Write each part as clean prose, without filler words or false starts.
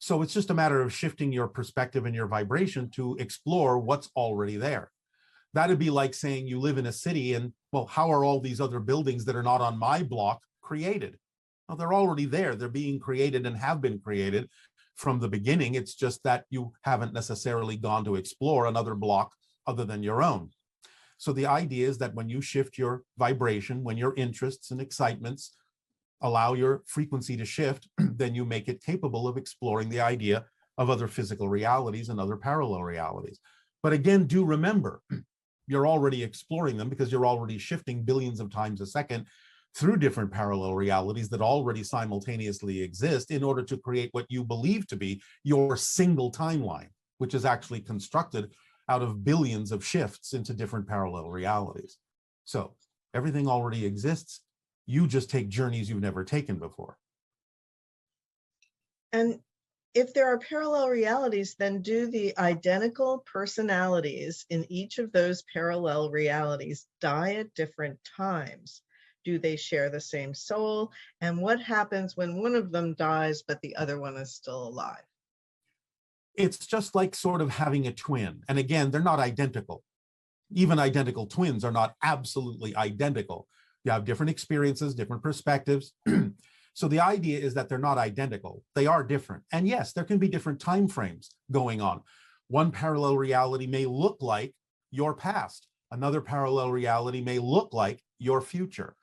So it's just a matter of shifting your perspective and your vibration to explore what's already there. That'd be like saying you live in a city and, well, how are all these other buildings that are not on my block created? Well, they're already there. They're being created and have been created from the beginning. It's just that you haven't necessarily gone to explore another block other than your own. So the idea is that when you shift your vibration, when your interests and excitements allow your frequency to shift, then you make it capable of exploring the idea of other physical realities and other parallel realities. But again, do remember, you're already exploring them because you're already shifting billions of times a second through different parallel realities that already simultaneously exist in order to create what you believe to be your single timeline, which is actually constructed out of billions of shifts into different parallel realities. So everything already exists. You just take journeys you've never taken before. And if there are parallel realities, then do the identical personalities in each of those parallel realities die at different times? Do they share the same soul? And what happens when one of them dies, but the other one is still alive? It's just like sort of having a twin. And again, they're not identical. Even identical twins are not absolutely identical. You have different experiences, different perspectives. So the idea is that they're not identical. They are different. And yes, there can be different time frames going on. One parallel reality may look like your past. Another parallel reality may look like your future.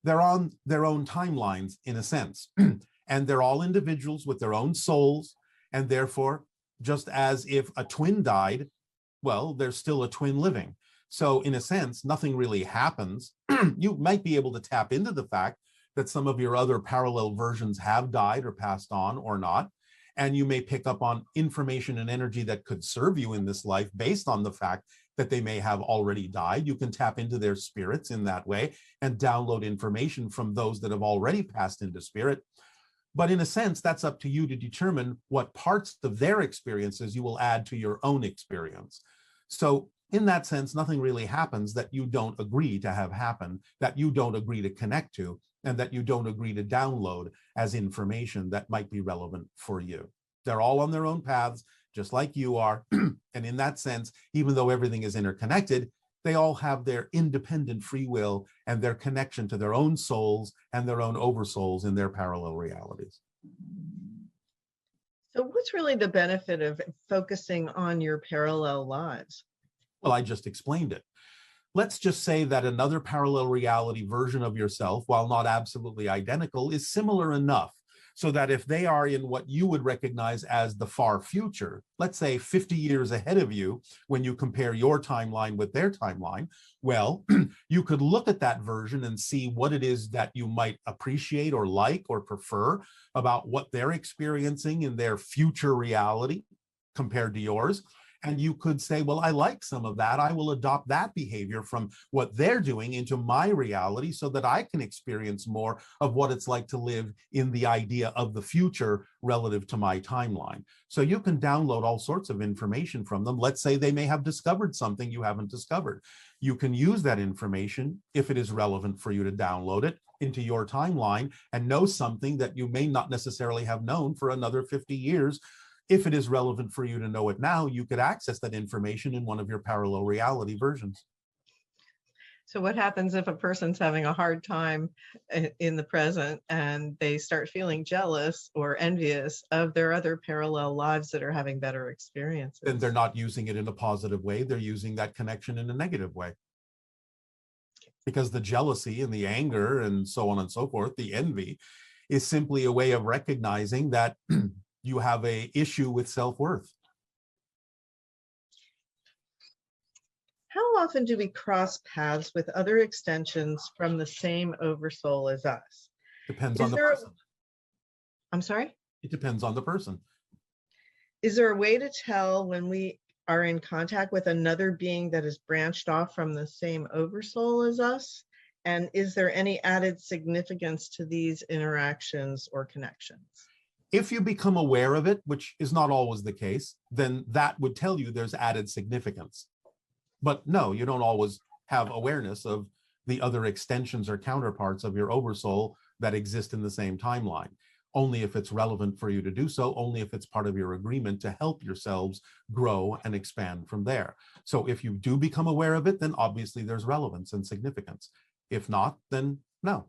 They're on their own timelines in a sense. And they're all individuals with their own souls. And therefore, just as if a twin died, well, there's still a twin living. So in a sense, nothing really happens. You might be able to tap into the fact that some of your other parallel versions have died or passed on or not. And you may pick up on information and energy that could serve you in this life based on the fact that they may have already died. You can tap into their spirits in that way and download information from those that have already passed into spirit. But in a sense, that's up to you to determine what parts of their experiences you will add to your own experience. So in that sense, nothing really happens that you don't agree to have happen, that you don't agree to connect to, and that you don't agree to download as information that might be relevant for you. They're all on their own paths, just like you are. And in that sense, even though everything is interconnected, they all have their independent free will and their connection to their own souls and their own oversouls in their parallel realities. So what's really the benefit of focusing on your parallel lives? Well, I just explained it. Let's just say that another parallel reality version of yourself, while not absolutely identical, is similar enough so that if they are in what you would recognize as the far future, let's say 50 years ahead of you, when you compare your timeline with their timeline, well, you could look at that version and see what it is that you might appreciate or like or prefer about what they're experiencing in their future reality compared to yours. And you could say, well, I like some of that. I will adopt that behavior from what they're doing into my reality so that I can experience more of what it's like to live in the idea of the future relative to my timeline. So you can download all sorts of information from them. Let's say they may have discovered something you haven't discovered. You can use that information, if it is relevant for you to download it, into your timeline and know something that you may not necessarily have known for another 50 years. If it is relevant for you to know it now, you could access that information in one of your parallel reality versions. So what happens if a person's having a hard time in the present and they start feeling jealous or envious of their other parallel lives that are having better experiences? Then they're not using it in a positive way. They're using that connection in a negative way. Because the jealousy and the anger and so on and so forth, the envy, is simply a way of recognizing that you have an issue with self-worth. How often do we cross paths with other extensions from the same oversoul as us? Depends on the person. I'm sorry? It depends on the person. Is there a way to tell when we are in contact with another being that is branched off from the same oversoul as us? And is there any added significance to these interactions or connections? If you become aware of it, which is not always the case, then that would tell you there's added significance. But no, you don't always have awareness of the other extensions or counterparts of your oversoul that exist in the same timeline. only if it's relevant for you to do so, only if it's part of your agreement to help yourselves grow and expand from there. So if you do become aware of it, then obviously there's relevance and significance. If not, then no.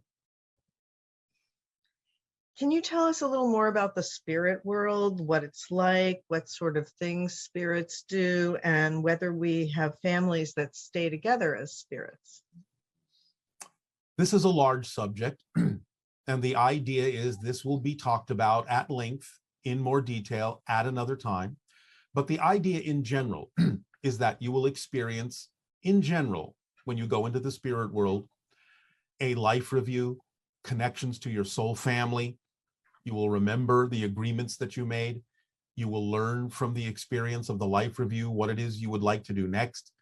Can you tell us a little more about the spirit world, what it's like, what sort of things spirits do, and whether we have families that stay together as spirits? This is a large subject, and the idea is this will be talked about at length in more detail at another time. But the idea in general is that you will experience, in general, when you go into the spirit world, a life review, connections to your soul family. You will remember the agreements that you made. You will learn from the experience of the life review what it is you would like to do next.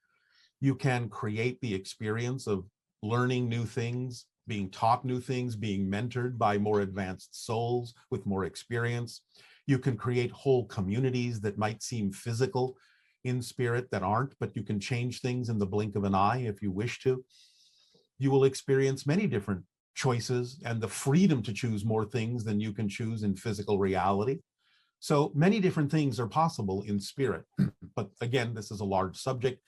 You can create the experience of learning new things, being taught new things, being mentored by more advanced souls with more experience. You can create whole communities that might seem physical in spirit that aren't, but you can change things in the blink of an eye if you wish to. You will experience many different choices and the freedom to choose more things than you can choose in physical reality. So many different things are possible in spirit. But again, this is a large subject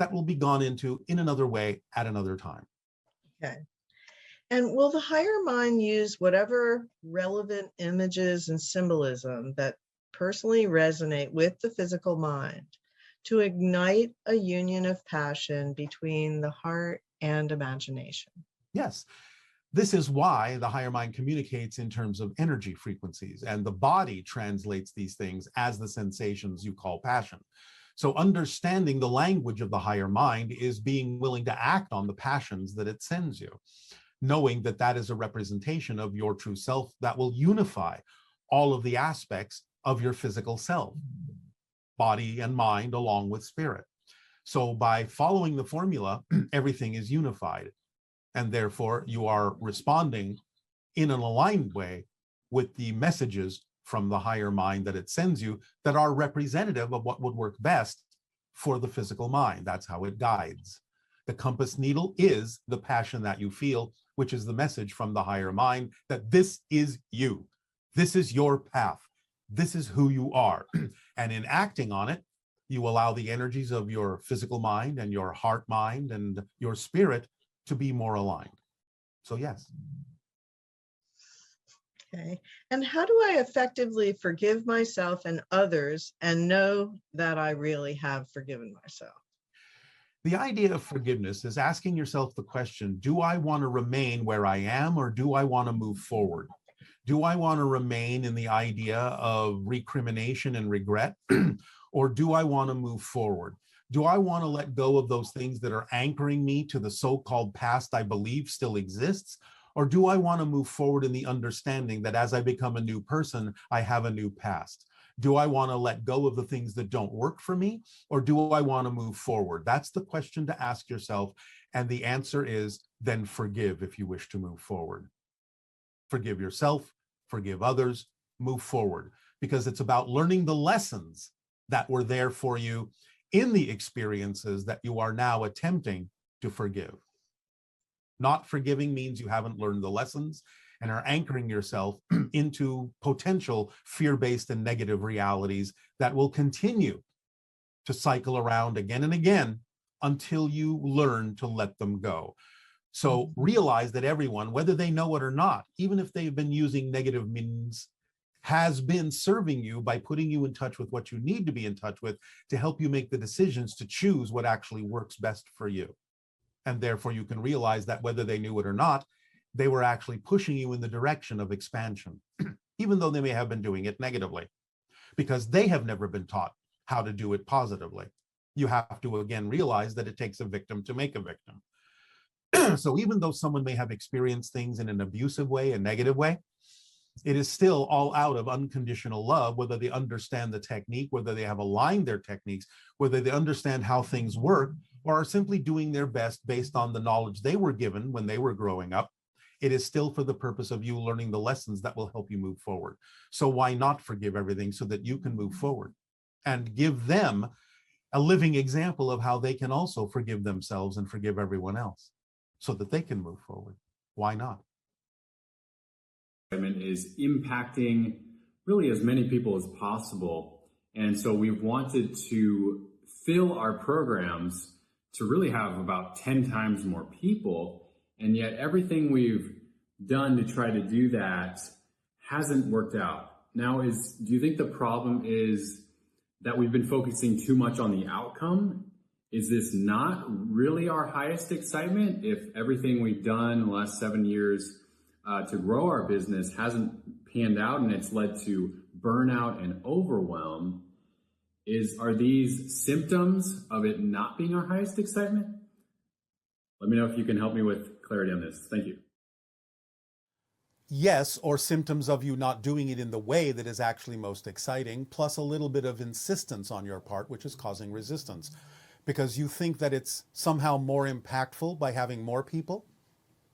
that will be gone into in another way at another time. Okay. And will the higher mind use whatever relevant images and symbolism that personally resonate with the physical mind to ignite a union of passion between the heart and imagination? Yes. This is why the higher mind communicates in terms of energy frequencies, and the body translates these things as the sensations you call passion. So understanding the language of the higher mind is being willing to act on the passions that it sends you, knowing that that is a representation of your true self that will unify all of the aspects of your physical self, body and mind, along with spirit. So by following the formula, everything is unified. And therefore, you are responding in an aligned way with the messages from the higher mind that it sends you that are representative of what would work best for the physical mind. That's how it guides. The compass needle is the passion that you feel, which is the message from the higher mind that this is you. This is your path. This is who you are. And in acting on it, you allow the energies of your physical mind and your heart mind and your spirit to be more aligned. So yes. Okay. And how do I effectively forgive myself and others and know that I really have forgiven myself? The idea of forgiveness is asking yourself the question, do I want to remain where I am, or do I want to move forward? Do I want to remain in the idea of recrimination and regret, or do I want to move forward? Do I want to let go of those things that are anchoring me to the so-called past I believe still exists? Or do I want to move forward in the understanding that as I become a new person, I have a new past? Do I want to let go of the things that don't work for me? Or do I want to move forward? That's the question to ask yourself. And the answer is then forgive if you wish to move forward. Forgive yourself, forgive others, move forward. Because it's about learning the lessons that were there for you in the experiences that you are now attempting to forgive. Not forgiving means you haven't learned the lessons and are anchoring yourself into potential fear-based and negative realities that will continue to cycle around again and again until you learn to let them go. So realize that everyone, whether they know it or not, even if they've been using negative means, has been serving you by putting you in touch with what you need to be in touch with to help you make the decisions to choose what actually works best for you. And therefore, you can realize that whether they knew it or not, they were actually pushing you in the direction of expansion, even though they may have been doing it negatively, because they have never been taught how to do it positively. You have to, again, realize that it takes a victim to make a victim. So even though someone may have experienced things in an abusive way, a negative way, it is still all out of unconditional love, whether they understand the technique, whether they have aligned their techniques, whether they understand how things work, or are simply doing their best based on the knowledge they were given when they were growing up. It is still for the purpose of you learning the lessons that will help you move forward. So why not forgive everything so that you can move forward and give them a living example of how they can also forgive themselves and forgive everyone else so that they can move forward? Why not? excitement is impacting really as many people as possible. And so we've wanted to fill our programs to really have about 10 times more people. And yet everything we've done to try to do that hasn't worked out. Now, do you think the problem is that we've been focusing too much on the outcome? Is this not really our highest excitement if everything we've done in the last 7 years to grow our business hasn't panned out and it's led to burnout and overwhelm? Are these symptoms of it not being our highest excitement? Let me know if you can help me with clarity on this. Thank you. Yes, or symptoms of you not doing it in the way that is actually most exciting, plus a little bit of insistence on your part, which is causing resistance. Because you think that it's somehow more impactful by having more people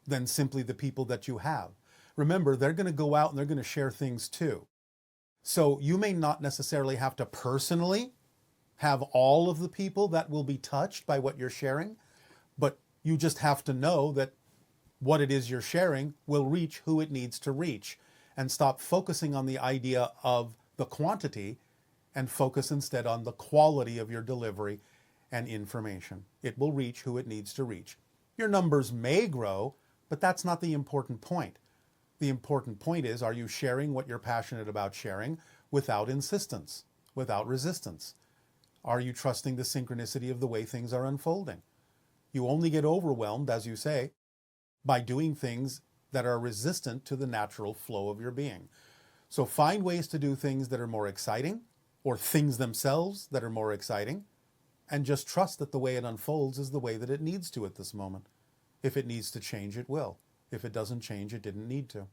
than simply the people that you have. Remember, they're going to go out and they're going to share things too. So you may not necessarily have to personally have all of the people that will be touched by what you're sharing, but you just have to know that what it is you're sharing will reach who it needs to reach, and stop focusing on the idea of the quantity and focus instead on the quality of your delivery and information. It will reach who it needs to reach. Your numbers may grow, but that's not the important point. The important point is, are you sharing what you're passionate about sharing without insistence, without resistance? Are you trusting the synchronicity of the way things are unfolding? You only get overwhelmed, as you say, by doing things that are resistant to the natural flow of your being. So find ways to do things that are more exciting, or things themselves that are more exciting, and just trust that the way it unfolds is the way that it needs to at this moment. If it needs to change, it will. If it doesn't change, it didn't need to.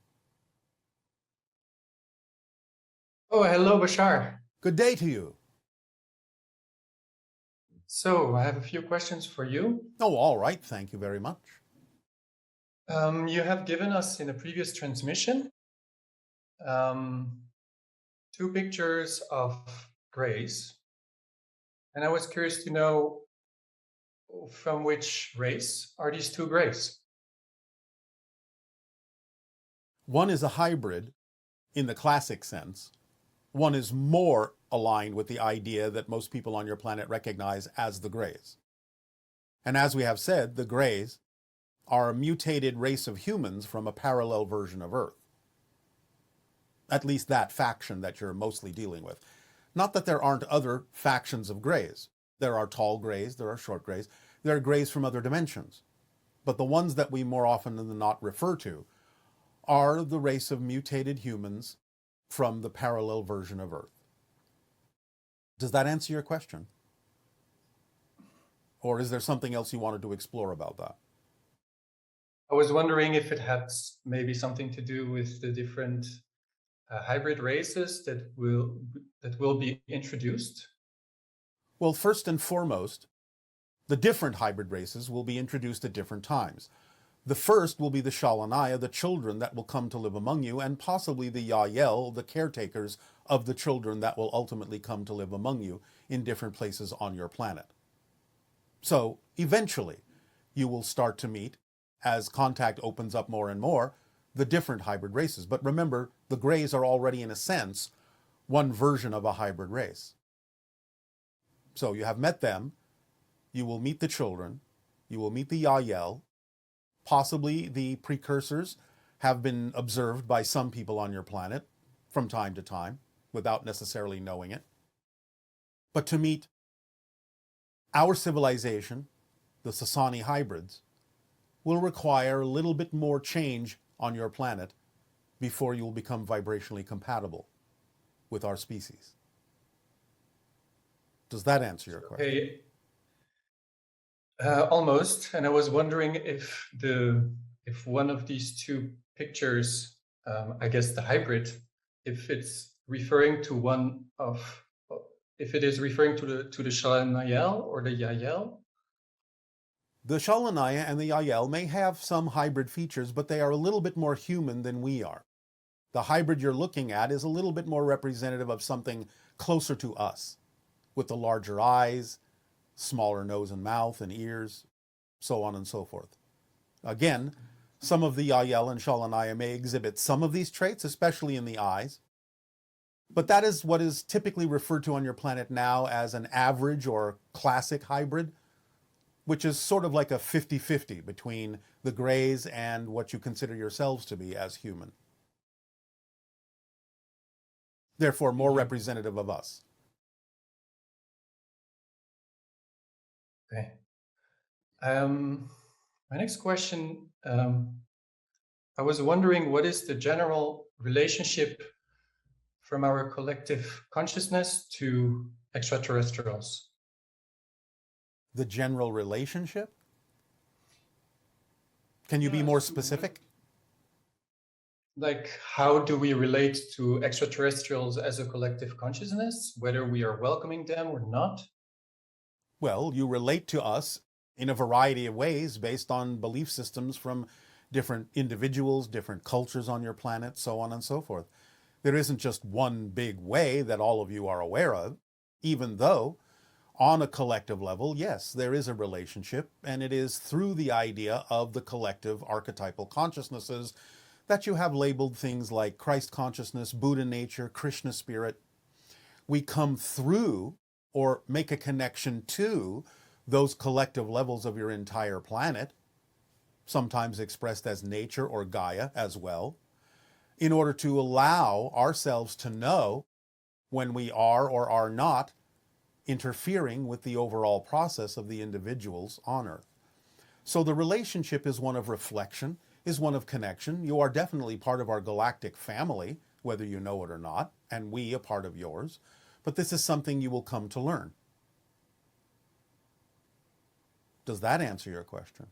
Oh, hello, Bashar. Good day to you. So I have a few questions for you. Oh, all right. Thank you very much. You have given us in a previous transmission two pictures of grays. And I was curious to know from which race are these two grays? One is a hybrid in the classic sense. One is more aligned with the idea that most people on your planet recognize as the Greys. And as we have said, the Greys are a mutated race of humans from a parallel version of Earth. At least that faction that you're mostly dealing with. Not that there aren't other factions of Greys. There are tall Greys, there are short Greys, there are Greys from other dimensions. But the ones that we more often than not refer to are the race of mutated humans from the parallel version of Earth. Does that answer your question? Or is there something else you wanted to explore about that? I was wondering if it had maybe something to do with the different hybrid races that will be introduced. Well, first and foremost, the different hybrid races will be introduced at different times. The first will be the Shalanaya, the children that will come to live among you, and possibly the Yael, the caretakers of the children that will ultimately come to live among you in different places on your planet. So eventually, you will start to meet, as contact opens up more and more, the different hybrid races. But remember, the Greys are already, in a sense, one version of a hybrid race. So you have met them, you will meet the children, you will meet the Yael. Possibly the precursors have been observed by some people on your planet from time to time without necessarily knowing it. But to meet our civilization, the Sasani hybrids, will require a little bit more change on your planet before you will become vibrationally compatible with our species. Does that answer your question? Okay. Almost, and I was wondering if one of these two pictures, I guess the hybrid, if it's referring to if it is referring to the Shalanayel or the Yael. The Shalanaya and the Yael may have some hybrid features, but they are a little bit more human than we are. The hybrid you're looking at is a little bit more representative of something closer to us, with the larger eyes, smaller nose and mouth and ears, so on and so forth. Again, Some of the Yael and Shalaniah may exhibit some of these traits, especially in the eyes. But that is what is typically referred to on your planet now as an average or classic hybrid, which is sort of like a 50-50 between the grays and what you consider yourselves to be as human. Therefore, more representative of us. Okay. My next question, I was wondering, what is the general relationship from our collective consciousness to extraterrestrials? The general relationship? Can you be more specific? Like, how do we relate to extraterrestrials as a collective consciousness, whether we are welcoming them or not? Well, you relate to us in a variety of ways based on belief systems from different individuals, different cultures on your planet, so on and so forth. There isn't just one big way that all of you are aware of, even though on a collective level, yes, there is a relationship, and it is through the idea of the collective archetypal consciousnesses that you have labeled things like Christ consciousness, Buddha nature, Krishna spirit. We come through or make a connection to those collective levels of your entire planet, sometimes expressed as nature or Gaia as well, in order to allow ourselves to know when we are or are not interfering with the overall process of the individuals on Earth. So the relationship is one of reflection, is one of connection. You are definitely part of our galactic family, whether you know it or not, and we a part of yours. But this is something you will come to learn. Does that answer your question?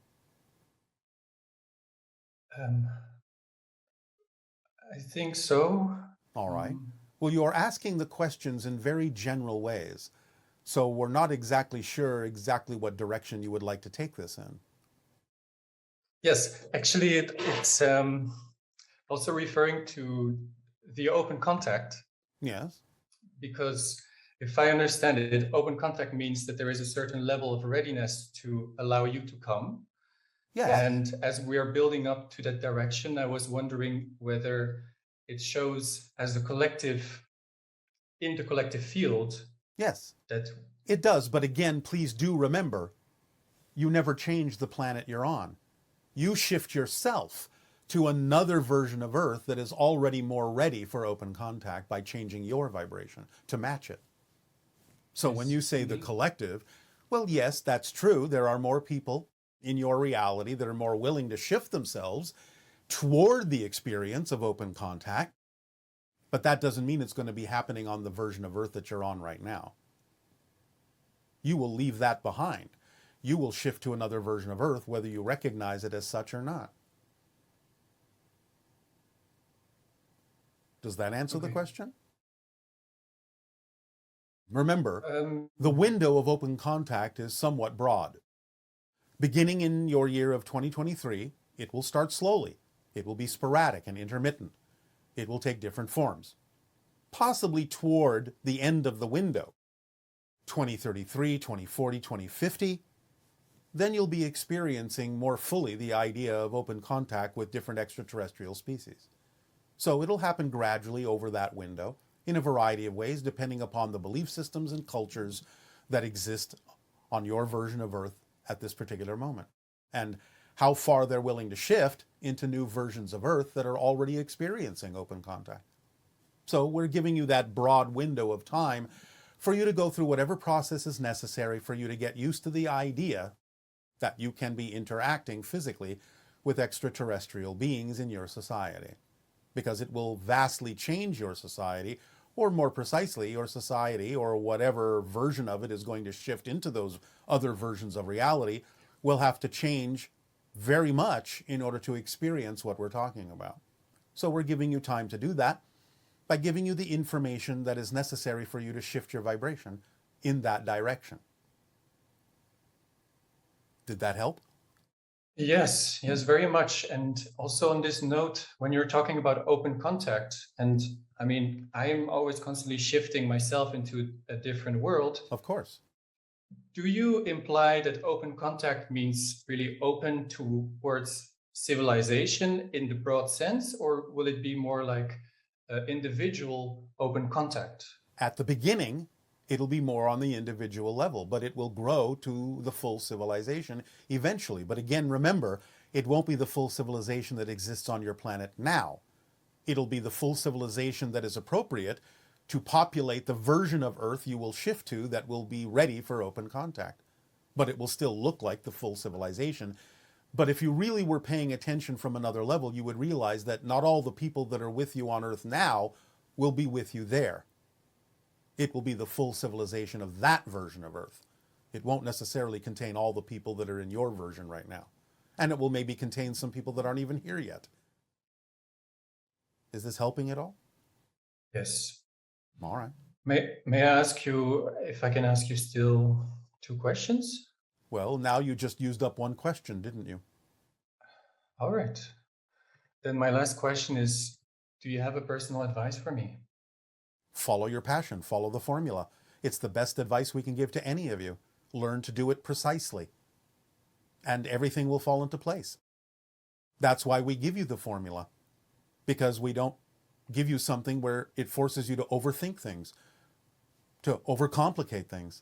I think so. All right. Well, you are asking the questions in very general ways. So we're not exactly sure exactly what direction you would like to take this in. Yes, actually, it's also referring to the open contact. Yes. Because if I understand it, open contact means that there is a certain level of readiness to allow you to come. Yes. And as we are building up to that direction, I was wondering whether it shows as a collective, in the collective field. Yes, that it does. But again, please do remember, you never change the planet you're on. You shift yourself to another version of Earth that is already more ready for open contact by changing your vibration to match it. So when you say the collective, well, yes, that's true. There are more people in your reality that are more willing to shift themselves toward the experience of open contact, but that doesn't mean it's going to be happening on the version of Earth that you're on right now. You will leave that behind. You will shift to another version of Earth, whether you recognize it as such or not. Does that answer the question? Remember, the window of open contact is somewhat broad. Beginning in your year of 2023, it will start slowly. It will be sporadic and intermittent. It will take different forms. Possibly toward the end of the window, 2033, 2040, 2050, then you'll be experiencing more fully the idea of open contact with different extraterrestrial species. So it'll happen gradually over that window in a variety of ways, depending upon the belief systems and cultures that exist on your version of Earth at this particular moment, and how far they're willing to shift into new versions of Earth that are already experiencing open contact. So we're giving you that broad window of time for you to go through whatever process is necessary for you to get used to the idea that you can be interacting physically with extraterrestrial beings in your society, because it will vastly change your society, or more precisely, your society, or whatever version of it is going to shift into those other versions of reality, will have to change very much in order to experience what we're talking about. So we're giving you time to do that by giving you the information that is necessary for you to shift your vibration in that direction. Did that help? Yes, very much. And also on this note, when you're talking about open contact, and I mean, I'm always constantly shifting myself into a different world. Of course. Do you imply that open contact means really open towards civilization in the broad sense, or will it be more like individual open contact? At the beginning, it'll be more on the individual level, but it will grow to the full civilization eventually. But again, remember, it won't be the full civilization that exists on your planet now. It'll be the full civilization that is appropriate to populate the version of Earth you will shift to that will be ready for open contact. But it will still look like the full civilization. But if you really were paying attention from another level, you would realize that not all the people that are with you on Earth now will be with you there. It will be the full civilization of that version of Earth. It won't necessarily contain all the people that are in your version right now. And it will maybe contain some people that aren't even here yet. Is this helping at all? Yes. All right. May I ask you, if I can ask you still 2 questions? Well, now you just used up one question, didn't you? All right. Then my last question is, do you have a personal advice for me? Follow your passion, follow the formula. It's the best advice we can give to any of you. Learn to do it precisely, and everything will fall into place. That's why we give you the formula, because we don't give you something where it forces you to overthink things, to overcomplicate things.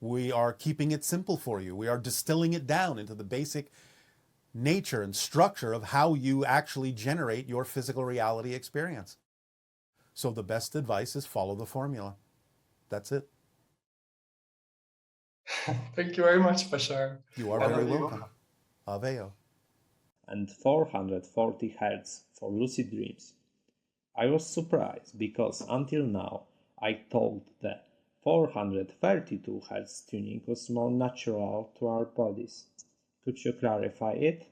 We are keeping it simple for you. We are distilling it down into the basic nature and structure of how you actually generate your physical reality experience. So the best advice is follow the formula. That's it. Thank you very much, Bashar. You are very welcome. Aveo. And 440 Hz for lucid dreams. I was surprised because until now I thought the 432 Hz tuning was more natural to our bodies. Could you clarify it?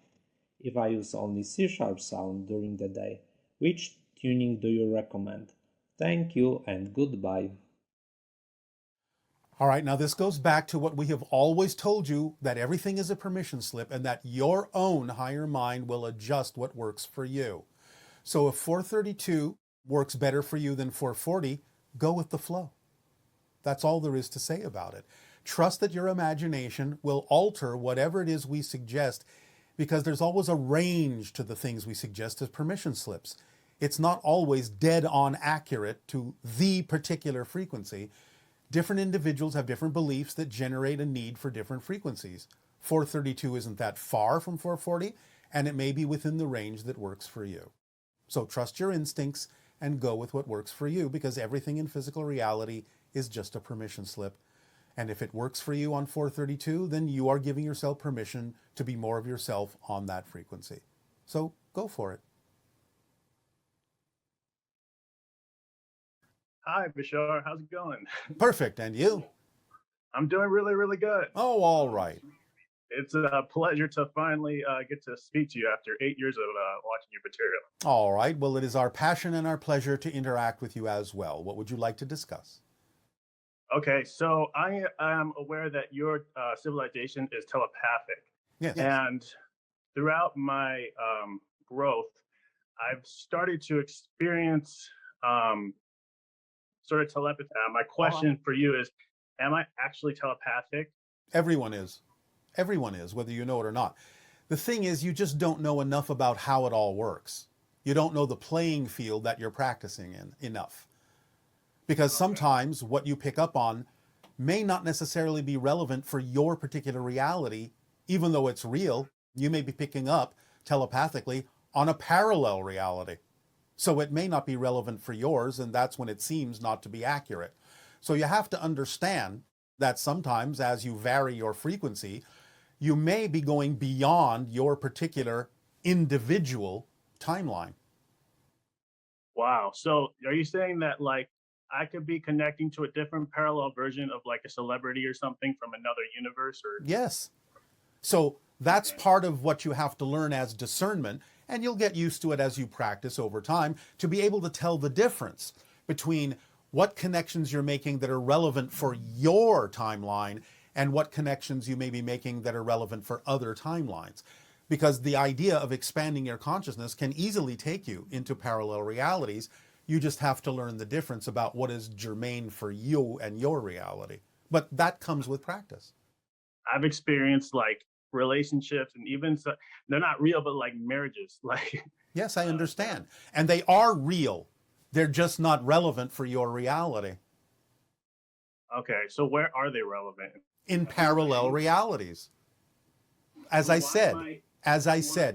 If I use only C-sharp sound during the day, which tuning do you recommend? Thank you and goodbye. All right, now this goes back to what we have always told you, that everything is a permission slip and that your own higher mind will adjust what works for you. So if 432 works better for you than 440, go with the flow. That's all there is to say about it. Trust that your imagination will alter whatever it is we suggest, because there's always a range to the things we suggest as permission slips. It's not always dead on accurate to the particular frequency. Different individuals have different beliefs that generate a need for different frequencies. 432 isn't that far from 440, and it may be within the range that works for you. So trust your instincts and go with what works for you, because everything in physical reality is just a permission slip. And if it works for you on 432, then you are giving yourself permission to be more of yourself on that frequency. So go for it. Hi, Bashar. How's it going? Perfect. And you? I'm doing really, really good. Oh, all right. It's a pleasure to finally get to speak to you after 8 years of watching your material. All right. Well, it is our passion and our pleasure to interact with you as well. What would you like to discuss? Okay, so I am aware that your civilization is telepathic. Yes. And throughout my growth, I've started to experience sort of telepathy. My question for you is, am I actually telepathic? Everyone is. Everyone is, whether you know it or not. The thing is, you just don't know enough about how it all works. You don't know the playing field that you're practicing in enough. Because sometimes what you pick up on may not necessarily be relevant for your particular reality. Even though it's real, you may be picking up telepathically on a parallel reality. So it may not be relevant for yours, and that's when it seems not to be accurate. So you have to understand that sometimes as you vary your frequency, you may be going beyond your particular individual timeline. Wow. So are you saying that like I could be connecting to a different parallel version of like a celebrity or something from another universe? Or Yes. So that's part of what you have to learn as discernment, and you'll get used to it as you practice over time, to be able to tell the difference between what connections you're making that are relevant for your timeline and what connections you may be making that are relevant for other timelines. Because the idea of expanding your consciousness can easily take you into parallel realities. You just have to learn the difference about what is germane for you and your reality. But that comes with practice. I've experienced like relationships, and even so, they're not real, but like marriages, like. Yes, I understand. And they are real. They're just not relevant for your reality. Okay, so where are they relevant? In parallel realities. As I said,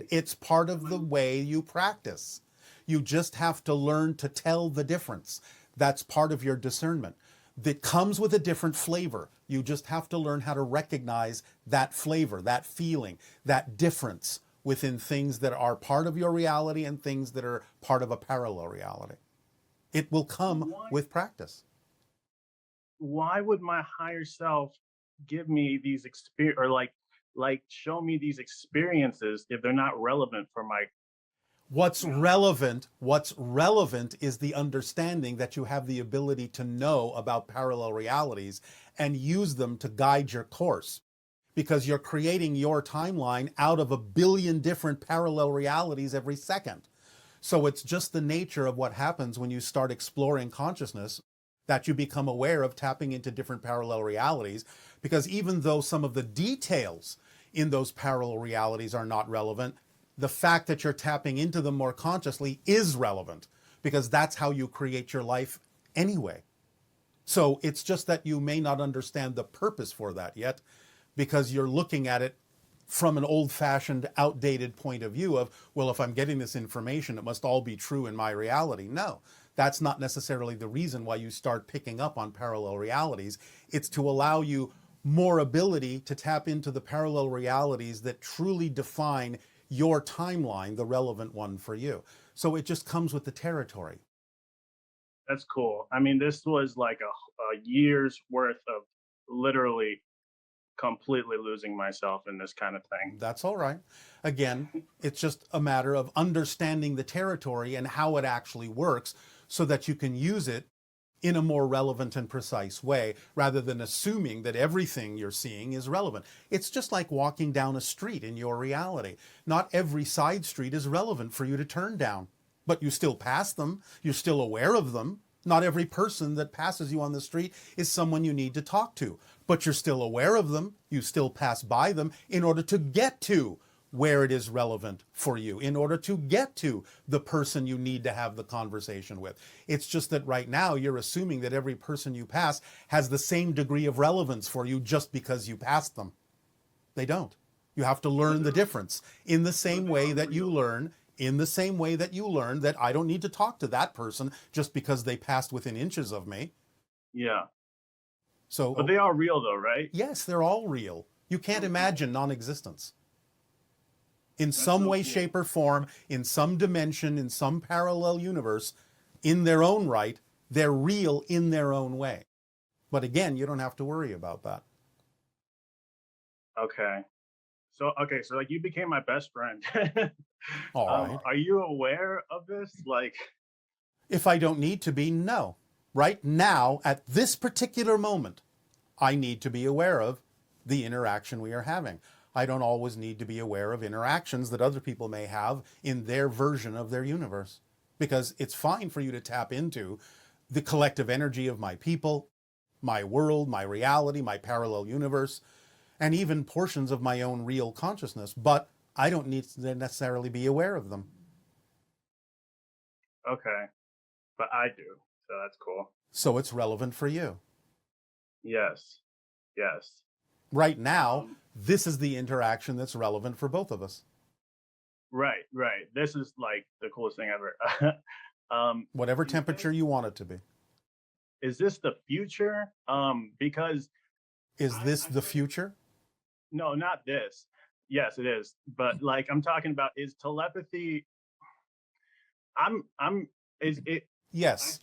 it's part of the way you practice. You just have to learn to tell the difference. That's part of your discernment. That comes with a different flavor. You just have to learn how to recognize that flavor, that feeling, that difference within things that are part of your reality and things that are part of a parallel reality. It will come with practice. Why would my higher self give me these experience, or like show me these experiences if they're not relevant for my. What's relevant is the understanding that you have the ability to know about parallel realities and use them to guide your course, because you're creating your timeline out of a billion different parallel realities every second. So it's just the nature of what happens when you start exploring consciousness, that you become aware of tapping into different parallel realities, because even though some of the details in those parallel realities are not relevant, the fact that you're tapping into them more consciously is relevant, because that's how you create your life anyway. So it's just that you may not understand the purpose for that yet, because you're looking at it from an old-fashioned, outdated point of view of, well, if I'm getting this information, it must all be true in my reality. No, that's not necessarily the reason why you start picking up on parallel realities. It's to allow you more ability to tap into the parallel realities that truly define your timeline, the relevant one for you. So it just comes with the territory. That's cool. I mean, this was like a year's worth of literally completely losing myself in this kind of thing. That's all right. Again, it's just a matter of understanding the territory and how it actually works so that you can use it in a more relevant and precise way, rather than assuming that everything you're seeing is relevant. It's just like walking down a street in your reality. Not every side street is relevant for you to turn down, but you still pass them. You're still aware of them. Not every person that passes you on the street is someone you need to talk to, but you're still aware of them. You still pass by them in order to get to where it is relevant for you, in order to get to the person you need to have the conversation with. It's just that right now you're assuming that every person you pass has the same degree of relevance for you just because you passed them. They don't. You have to learn the difference in the same way that you learn that I don't need to talk to that person just because they passed within inches of me. Yeah. So, but they are real though, right? Yes, they're all real. You can't imagine non-existence. In some way, shape, or form, in some dimension, in some parallel universe, in their own right, they're real in their own way. But again, you don't have to worry about that. Okay. So like you became my best friend. All right. Are you aware of this? Like, if I don't need to be, no. Right now, at this particular moment, I need to be aware of the interaction we are having. I don't always need to be aware of interactions that other people may have in their version of their universe, because it's fine for you to tap into the collective energy of my people, my world, my reality, my parallel universe, and even portions of my own real consciousness, but I don't need to necessarily be aware of them. Okay, but I do, so that's cool. So it's relevant for you. Yes. Right now, this is the interaction that's relevant for both of us. Right. This is like the coolest thing ever. Whatever temperature you want it to be. Is this the future? Because is this the future? No, not this. Yes, it is. But like I'm talking about, is telepathy? Is it? Yes.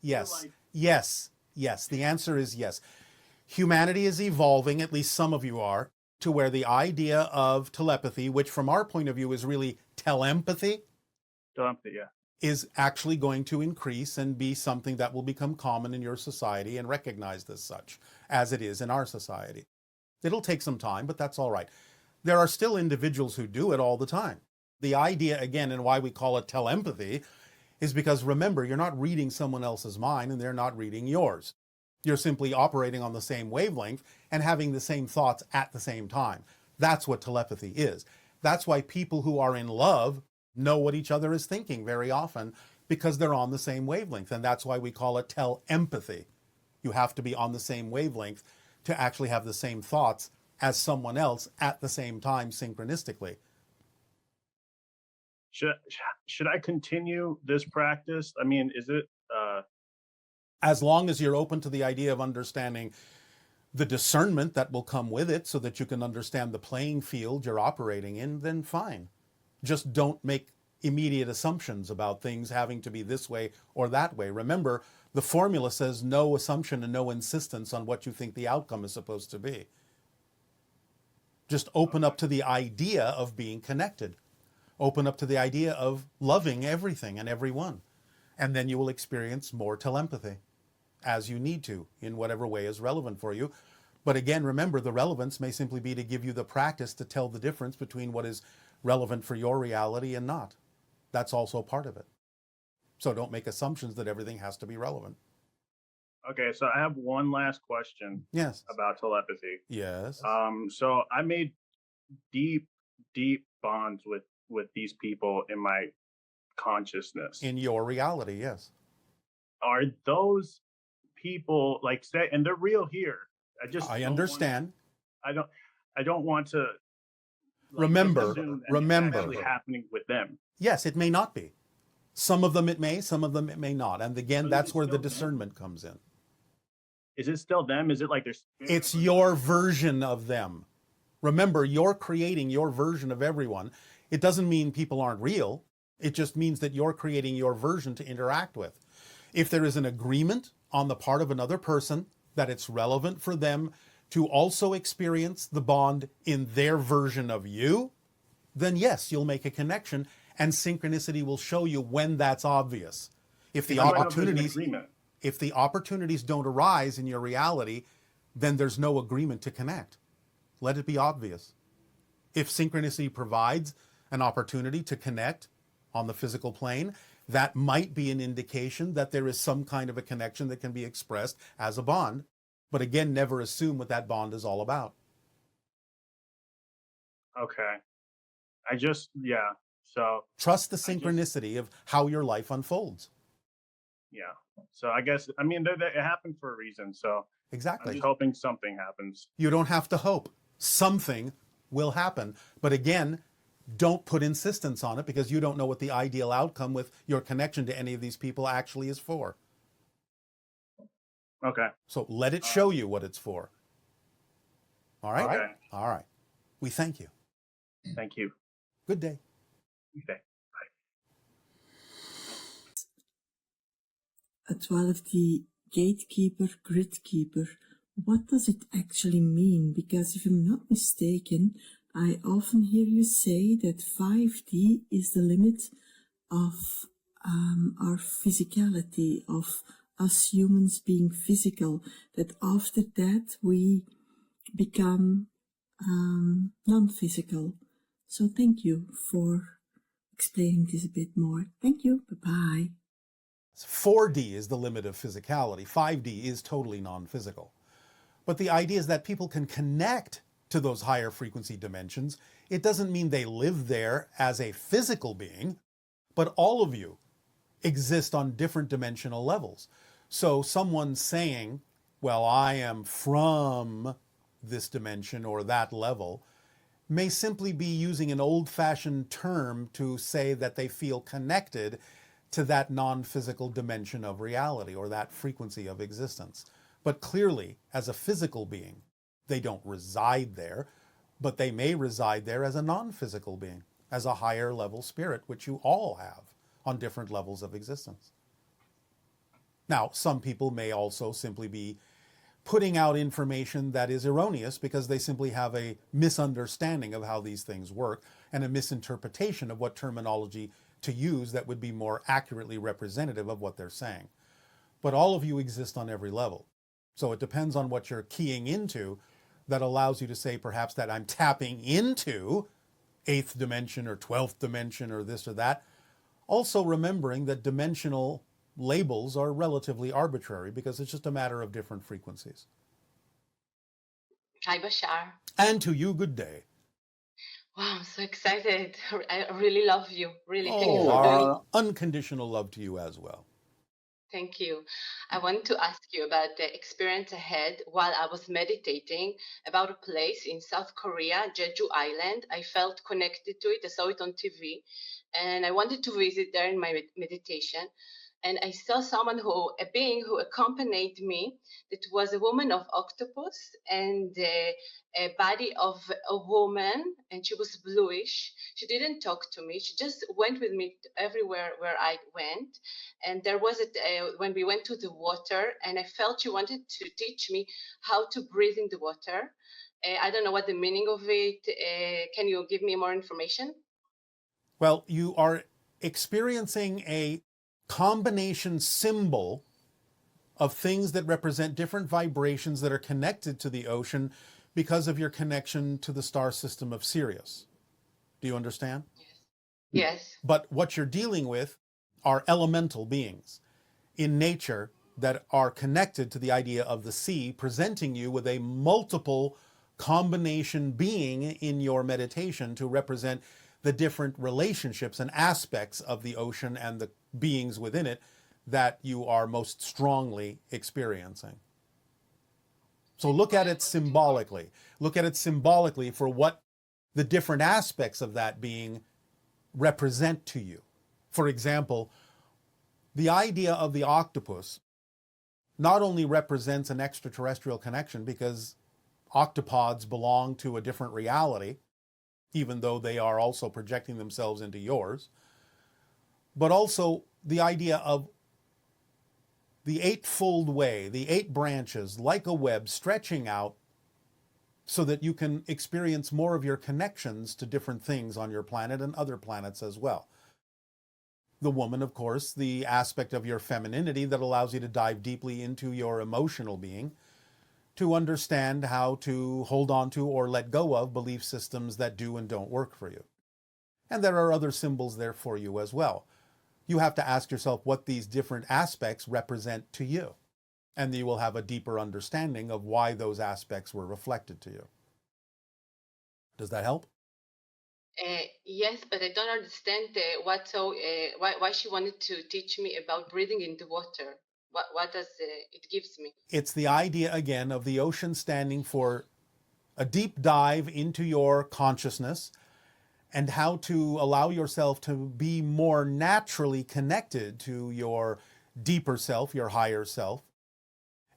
The answer is yes. Humanity is evolving, at least some of you are, to where the idea of telepathy, which from our point of view is really telepathy, is actually going to increase and be something that will become common in your society and recognized as such, as it is in our society. It'll take some time, but that's all right. There are still individuals who do it all the time. The idea, again, and why we call it telepathy, is because, remember, you're not reading someone else's mind and they're not reading yours. You're simply operating on the same wavelength and having the same thoughts at the same time. That's what telepathy is. That's why people who are in love know what each other is thinking very often, because they're on the same wavelength. And that's why we call it telepathy. You have to be on the same wavelength to actually have the same thoughts as someone else at the same time, synchronistically. Should I continue this practice? I mean, is it as long as you're open to the idea of understanding the discernment that will come with it, so that you can understand the playing field you're operating in, then fine. Just don't make immediate assumptions about things having to be this way or that way. Remember, the formula says no assumption and no insistence on what you think the outcome is supposed to be. Just open up to the idea of being connected. Open up to the idea of loving everything and everyone. And then you will experience more telepathy as you need to, in whatever way is relevant for you. But again, remember, the relevance may simply be to give you the practice to tell the difference between what is relevant for your reality and not. That's also part of it. So don't make assumptions that everything has to be relevant. okay? So I have one last question Yes. about telepathy. Yes. So I made deep bonds with these people in my consciousness. In your reality, yes. Are those people, like, say, and they're real here? I understand. I don't want to, like, Remember, assume that it's remember. actually happening with them. Yes, it may not be. Some of them it may, some of them it may not. And again, So is that's it where the still them? discernment comes in. Is it still them? Is it like there's? It's your version of them. Remember, you're creating your version of everyone. It doesn't mean people aren't real. It just means that you're creating your version to interact with. If there is an agreement on the part of another person that it's relevant for them to also experience the bond in their version of you, then yes, you'll make a connection, and synchronicity will show you when that's obvious. If the How do I know if there's an opportunities, agreement? if the opportunities don't arise in your reality, then there's no agreement to connect. Let it be obvious. If synchronicity provides an opportunity to connect on the physical plane, that might be an indication that there is some kind of a connection that can be expressed as a bond. But again, never assume what that bond is all about. Okay. Yeah. So Trust the synchronicity of how your life unfolds. yeah. So I guess, I mean, it happened for a reason. So I'm Exactly. just hoping something happens. You don't have to hope. Something will happen. But again, don't put insistence on it, because you don't know what the ideal outcome with your connection to any of these people actually is for. Okay. So let it show you what it's for. All right? Okay. All right. We thank you. Thank you. Good day. Okay. 12, the gatekeeper, grid keeper. What does it actually mean? Because if I'm not mistaken, I often hear you say that 5D is the limit of our physicality, of us humans being physical, that after that we become non-physical. So thank you for explaining this a bit more. Thank you. Bye-bye. 4D is the limit of physicality. 5D is totally non-physical. But the idea is that people can connect to those higher frequency dimensions. It doesn't mean they live there as a physical being, but all of you exist on different dimensional levels. So someone saying, well, I am from this dimension or that level, may simply be using an old-fashioned term to say that they feel connected to that non-physical dimension of reality or that frequency of existence. But clearly, as a physical being, they don't reside there, but they may reside there as a non-physical being, as a higher level spirit, which you all have on different levels of existence. Now, some people may also simply be putting out information that is erroneous because they simply have a misunderstanding of how these things work and a misinterpretation of what terminology to use that would be more accurately representative of what they're saying. But all of you exist on every level. So it depends on what you're keying into that allows you to say perhaps that I'm tapping into 8th dimension or 12th dimension or this or that. Also remembering that dimensional labels are relatively arbitrary because it's just a matter of different frequencies. Hi, Bashar. And to you, good day. Wow, I'm so excited. I really love you. Really, thank you Oh, for doing. our unconditional love to you as well. Thank you. I want to ask you about the experience I had while I was meditating about a place in South Korea, Jeju Island. I felt connected to it. I saw it on TV, and I wanted to visit there in my meditation. And I saw a being who accompanied me. That was a woman of octopus and a body of a woman, and she was bluish. She didn't talk to me. She just went with me everywhere where I went. And there was when we went to the water, and I felt she wanted to teach me how to breathe in the water. I don't know what the meaning of it. Can you give me more information? Well, you are experiencing a combination symbol of things that represent different vibrations that are connected to the ocean because of your connection to the star system of Sirius. Do you understand? Yes. But what you're dealing with are elemental beings in nature that are connected to the idea of the sea, presenting you with a multiple combination being in your meditation to represent the different relationships and aspects of the ocean and the beings within it that you are most strongly experiencing. So look at it symbolically. Look at it symbolically for what the different aspects of that being represent to you. For example, the idea of the octopus not only represents an extraterrestrial connection because octopods belong to a different reality, even though they are also projecting themselves into yours, but also the idea of the eightfold way, the 8 branches, like a web stretching out so that you can experience more of your connections to different things on your planet and other planets as well. The woman, of course, the aspect of your femininity that allows you to dive deeply into your emotional being, to understand how to hold on to or let go of belief systems that do and don't work for you. And there are other symbols there for you as well. You have to ask yourself what these different aspects represent to you, and you will have a deeper understanding of why those aspects were reflected to you. Does that help? Yes, but I don't understand why she wanted to teach me about breathing in the water. What does it gives me? It's the idea again of the ocean standing for a deep dive into your consciousness and how to allow yourself to be more naturally connected to your deeper self, your higher self,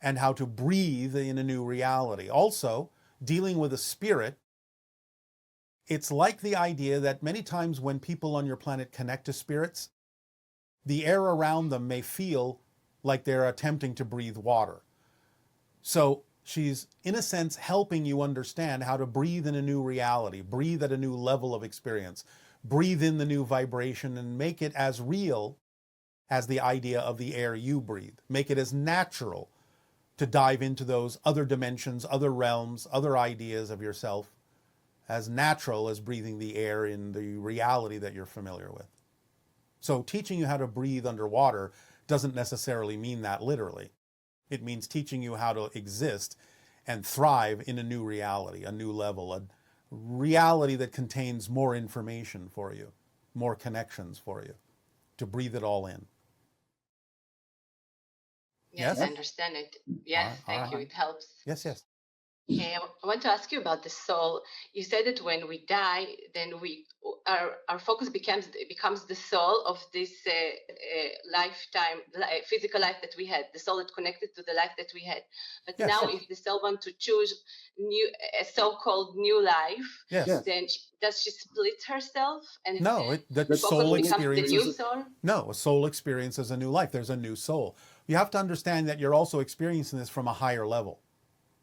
and how to breathe in a new reality. Also, dealing with a spirit, it's like the idea that many times when people on your planet connect to spirits, the air around them may feel like they're attempting to breathe water. So she's, in a sense, helping you understand how to breathe in a new reality, breathe at a new level of experience, breathe in the new vibration, and make it as real as the idea of the air you breathe. Make it as natural to dive into those other dimensions, other realms, other ideas of yourself, as natural as breathing the air in the reality that you're familiar with. So teaching you how to breathe underwater doesn't necessarily mean that literally. It means teaching you how to exist and thrive in a new reality, a new level, a reality that contains more information for you, more connections for you, to breathe it all in. Yes, Yes? I understand it. Yes, thank you. It helps. Yes, yes. I want to ask you about the soul. You said that when we die, then our focus becomes the soul of this lifetime, physical life that we had, the soul that connected to the life that we had. But Yes. now, if the soul wants to choose a so-called new life, Yes. then does she split herself? And No, that focus soul becomes the new experiences. soul? No, a soul experiences a new life. There's a new soul. You have to understand that you're also experiencing this from a higher level.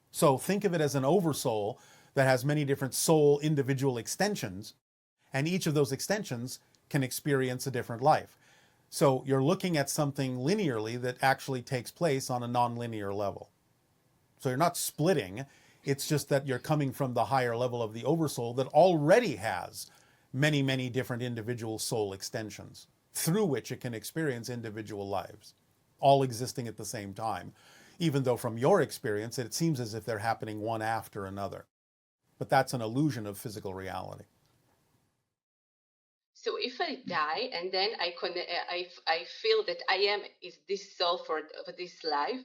So think of it as an oversoul that has many different soul individual extensions, and each of those extensions can experience a different life. So you're looking at something linearly that actually takes place on a non-linear level. So you're not splitting. It's just that you're coming from the higher level of the oversoul that already has many, many different individual soul extensions through which it can experience individual lives, all existing at the same time, even though from your experience, it seems as if they're happening one after another. But that's an illusion of physical reality. So if I die and then I feel that I am is this soul for this life.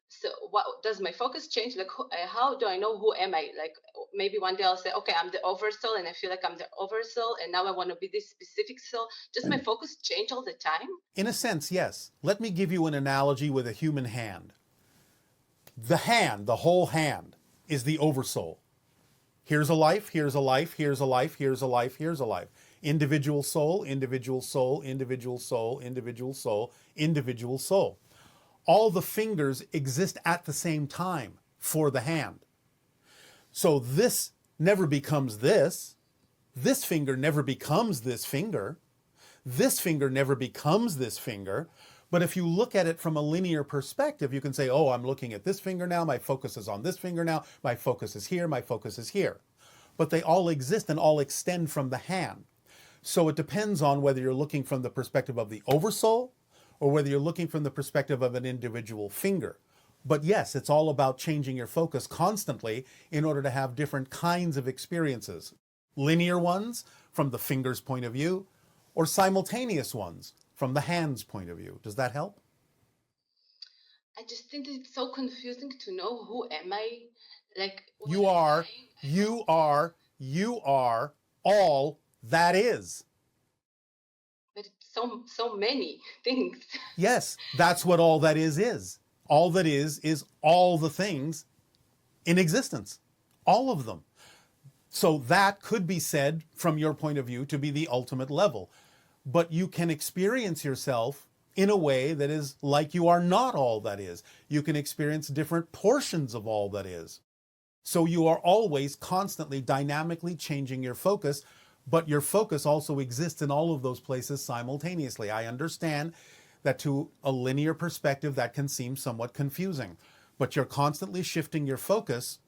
So what does my focus change? Like, how do I know who am I? Like, maybe one day I'll say, okay, I'm the oversoul, and I feel like I'm the oversoul, and now I want to be this specific soul. Does my focus change all the time? In a sense, yes. Let me give you an analogy with a human hand. The hand, the whole hand, is the oversoul. Here's a life, here's a life, here's a life, here's a life, here's a life. Individual soul, individual soul, individual soul, individual soul, individual soul. All the fingers exist at the same time for the hand. So this never becomes this. This finger never becomes this finger. This finger never becomes this finger. But if you look at it from a linear perspective, you can say, oh, I'm looking at this finger now. My focus is on this finger now. My focus is here. My focus is here. But they all exist and all extend from the hand. So it depends on whether you're looking from the perspective of the oversoul or whether you're looking from the perspective of an individual finger. But yes, it's all about changing your focus constantly in order to have different kinds of experiences. Linear ones from the finger's point of view, or simultaneous ones from the hand's point of view. Does that help? I just think it's so confusing to know who am I? Like, you are all that is. But it's so many things. Yes, that's what all that is. All that is all the things in existence. All of them. So that could be said from your point of view to be the ultimate level. But you can experience yourself in a way that is like you are not all that is. You can experience different portions of all that is. So you are always constantly dynamically changing your focus, but your focus also exists in all of those places simultaneously. I understand that to a linear perspective that can seem somewhat confusing, but you're constantly shifting your focus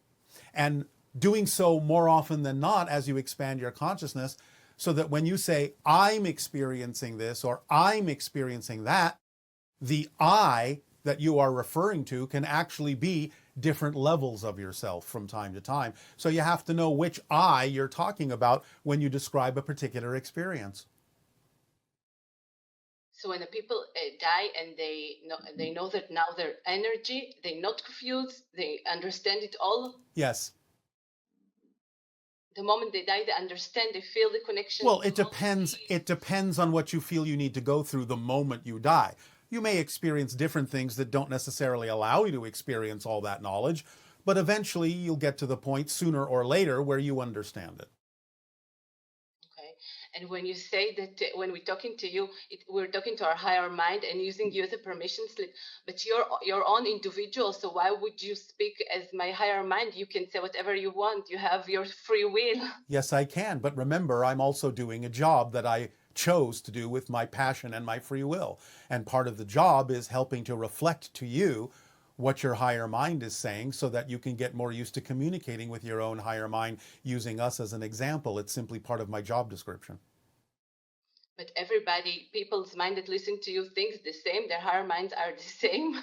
and doing so more often than not as you expand your consciousness, so that when you say, I'm experiencing this or I'm experiencing that, the I that you are referring to can actually be different levels of yourself from time to time. So you have to know which I you're talking about when you describe a particular experience. So when the people die and they know that now their energy, they're not confused, they understand it all. Yes. The moment they die, they understand, they feel the connection. Well, it depends. It depends on what you feel you need to go through the moment you die. You may experience different things that don't necessarily allow you to experience all that knowledge, but eventually you'll get to the point sooner or later where you understand it. Okay. And when you say that when we're talking to you, we're talking to our higher mind and using you as a permission slip, but you're your own individual, so why would you speak as my higher mind? You can say whatever you want. You have your free will. Yes, I can. But remember, I'm also doing a job that I chose to do with my passion and my free will. And part of the job is helping to reflect to you what your higher mind is saying so that you can get more used to communicating with your own higher mind using us as an example. It's simply part of my job description. But people's mind that listen to you thinks the same. Their higher minds are the same.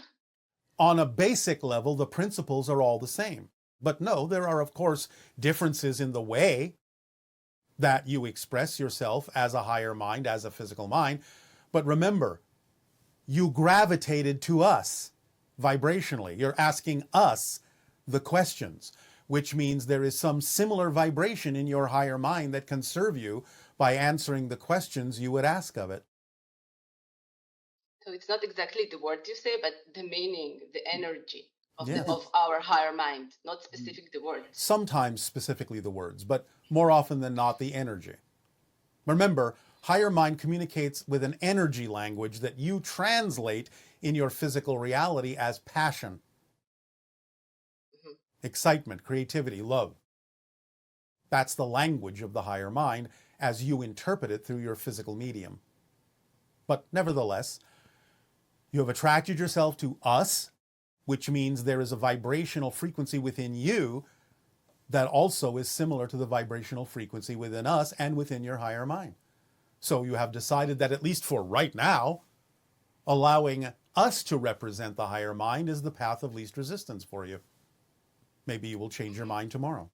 On a basic level, the principles are all the same. But no, there are, of course, differences in the way that you express yourself as a higher mind, as a physical mind. But remember, you gravitated to us vibrationally. You're asking us the questions, which means there is some similar vibration in your higher mind that can serve you by answering the questions you would ask of it. So it's not exactly the word you say, but the meaning, the energy of, Yes. of our higher mind, not specific the words. Sometimes specifically the words, but more often than not the energy. Remember, higher mind communicates with an energy language that you translate in your physical reality as passion, excitement, creativity, love. That's the language of the higher mind as you interpret it through your physical medium. But nevertheless, you have attracted yourself to us, which means there is a vibrational frequency within you that also is similar to the vibrational frequency within us and within your higher mind. So you have decided that, at least for right now, allowing us to represent the higher mind is the path of least resistance for you. Maybe you will change your mind tomorrow.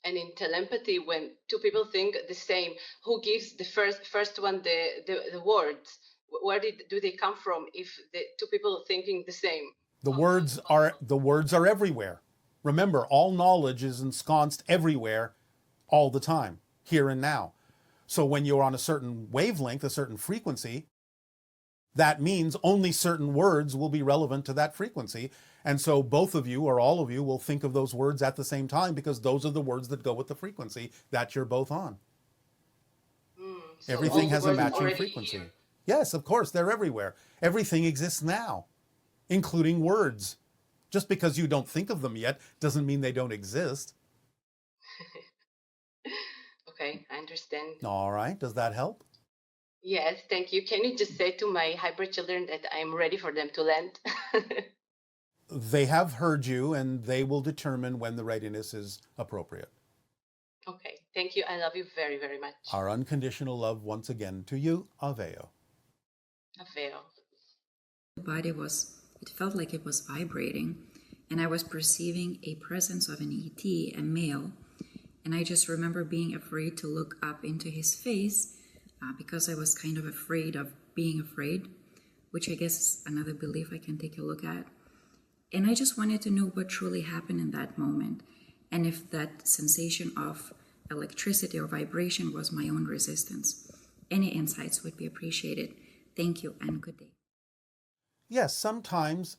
And in telepathy, when two people think the same, who gives the first one the words? Where do they come from if the two people thinking the same? The words are everywhere. Remember, all knowledge is ensconced everywhere all the time, here and now. So when you're on a certain wavelength, a certain frequency, that means only certain words will be relevant to that frequency. And so both of you or all of you will think of those words at the same time because those are the words that go with the frequency that you're both on. So Everything has a words matching already frequency. here. Yes, of course, they're everywhere. Everything exists now, including words. Just because you don't think of them yet doesn't mean they don't exist. Okay, I understand. All right, does that help? Yes, thank you. Can you just say to my hybrid children that I'm ready for them to land? They have heard you and they will determine when the readiness is appropriate. Okay, thank you. I love you very, very much. Our unconditional love once again to you, Aveo. Aveo. The body it felt like it was vibrating, and I was perceiving a presence of an ET, a male, and I just remember being afraid to look up into his face because I was kind of afraid of being afraid, which I guess is another belief I can take a look at. And I just wanted to know what truly happened in that moment, and if that sensation of electricity or vibration was my own resistance. Any insights would be appreciated. Thank you and good day. Yes, sometimes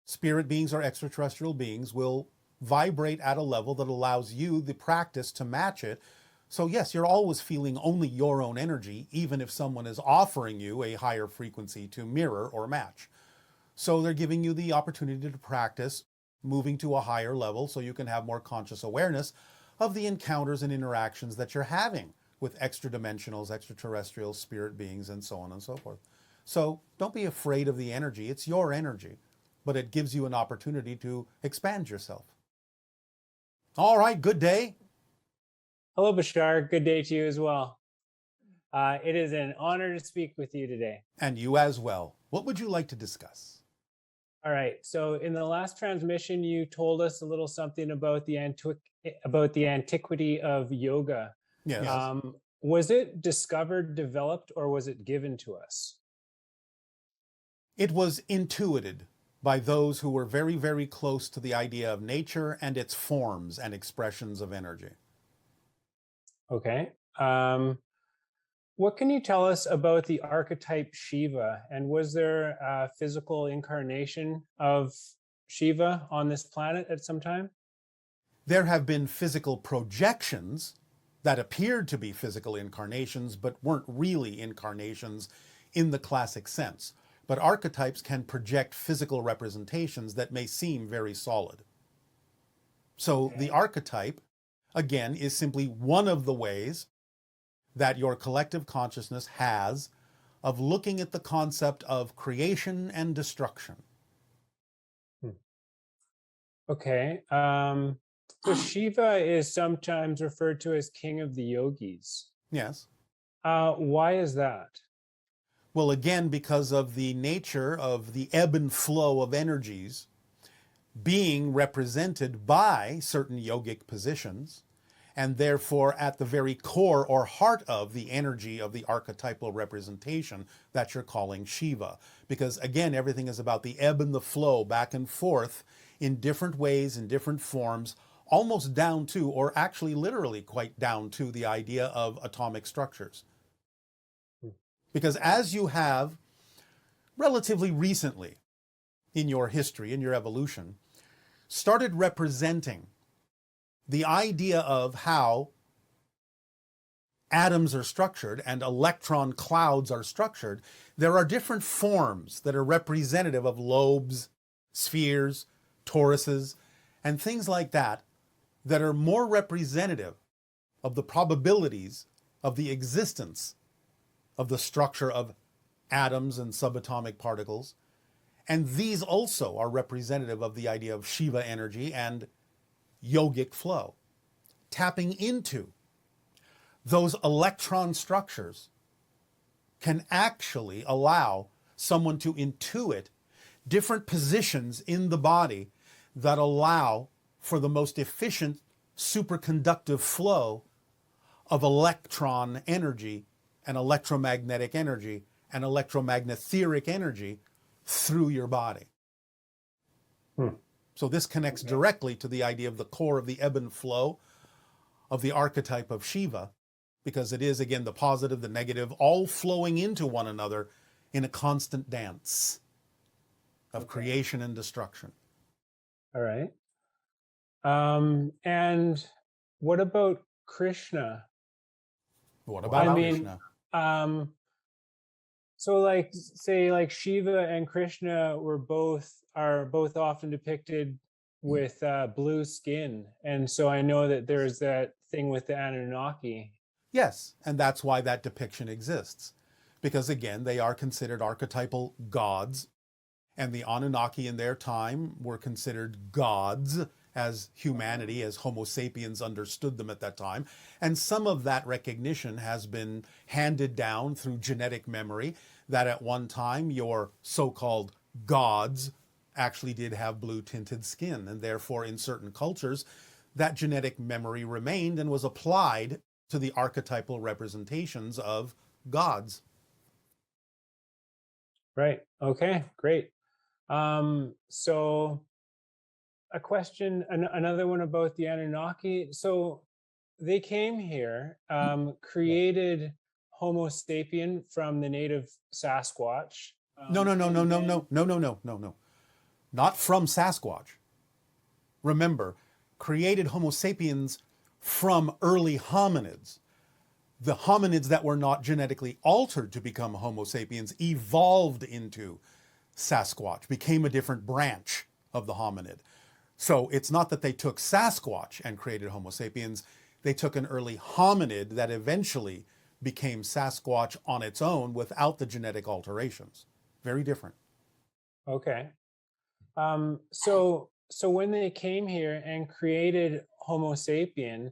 spirit beings or extraterrestrial beings will vibrate at a level that allows you the practice to match it. So yes, you're always feeling only your own energy, even if someone is offering you a higher frequency to mirror or match. So they're giving you the opportunity to practice moving to a higher level so you can have more conscious awareness of the encounters and interactions that you're having with extra-dimensionals, extraterrestrial spirit beings, and so on and so forth. So don't be afraid of the energy. It's your energy, but it gives you an opportunity to expand yourself. All right, good day. Hello, Bashar. Good day to you as well. It is an honor to speak with you today. And you as well. What would you like to discuss? All right. So in the last transmission, you told us a little something about the antiquity of yoga. Yes. Was it discovered, developed, or was it given to us? It was intuited by those who were very, very close to the idea of nature and its forms and expressions of energy. Okay. What can you tell us about the archetype Shiva? And was there a physical incarnation of Shiva on this planet at some time? There have been physical projections that appeared to be physical incarnations, but weren't really incarnations in the classic sense. But archetypes can project physical representations that may seem very solid. So the archetype, again, is simply one of the ways that your collective consciousness has of looking at the concept of creation and destruction. Okay. So Shiva is sometimes referred to as king of the yogis. Yes. Why is that? Well, again, because of the nature of the ebb and flow of energies being represented by certain yogic positions, and therefore at the very core or heart of the energy of the archetypal representation that you're calling Shiva. Because again, everything is about the ebb and the flow back and forth in different ways, in different forms, almost down to, or actually literally quite down to, the idea of atomic structures. Because as you have relatively recently in your history, in your evolution, started representing the idea of how atoms are structured and electron clouds are structured, there are different forms that are representative of lobes, spheres, toruses, and things like that, that are more representative of the probabilities of the existence of the structure of atoms and subatomic particles. And these also are representative of the idea of Shiva energy and yogic flow. Tapping into those electron structures can actually allow someone to intuit different positions in the body that allow for the most efficient superconductive flow of electron energy and electromagnetic energy and electromagnetheric energy through your body. So this connects directly to the idea of the core of the ebb and flow of the archetype of Shiva, because it is, again, the positive, the negative, all flowing into one another in a constant dance of creation and destruction. All right. And what about Krishna? What about Krishna? So like, say like Shiva and Krishna are both often depicted with blue skin. And so I know that there's that thing with the Anunnaki. Yes, and that's why that depiction exists. Because again, they are considered archetypal gods, and the Anunnaki in their time were considered gods as humanity, as Homo sapiens understood them at that time. And some of that recognition has been handed down through genetic memory, that at one time your so-called gods actually did have blue tinted skin. And therefore in certain cultures, that genetic memory remained and was applied to the archetypal representations of gods. Right. Okay, great. So a question, another one about the Anunnaki. So they came here, created Homo sapien from the native Sasquatch. No. Not from Sasquatch. Remember, created Homo sapiens from early hominids. The hominids that were not genetically altered to become Homo sapiens evolved into Sasquatch, became a different branch of the hominid. So it's not that they took Sasquatch and created Homo sapiens, they took an early hominid that eventually became Sasquatch on its own without the genetic alterations. Very different. Okay. So when they came here and created Homo sapiens,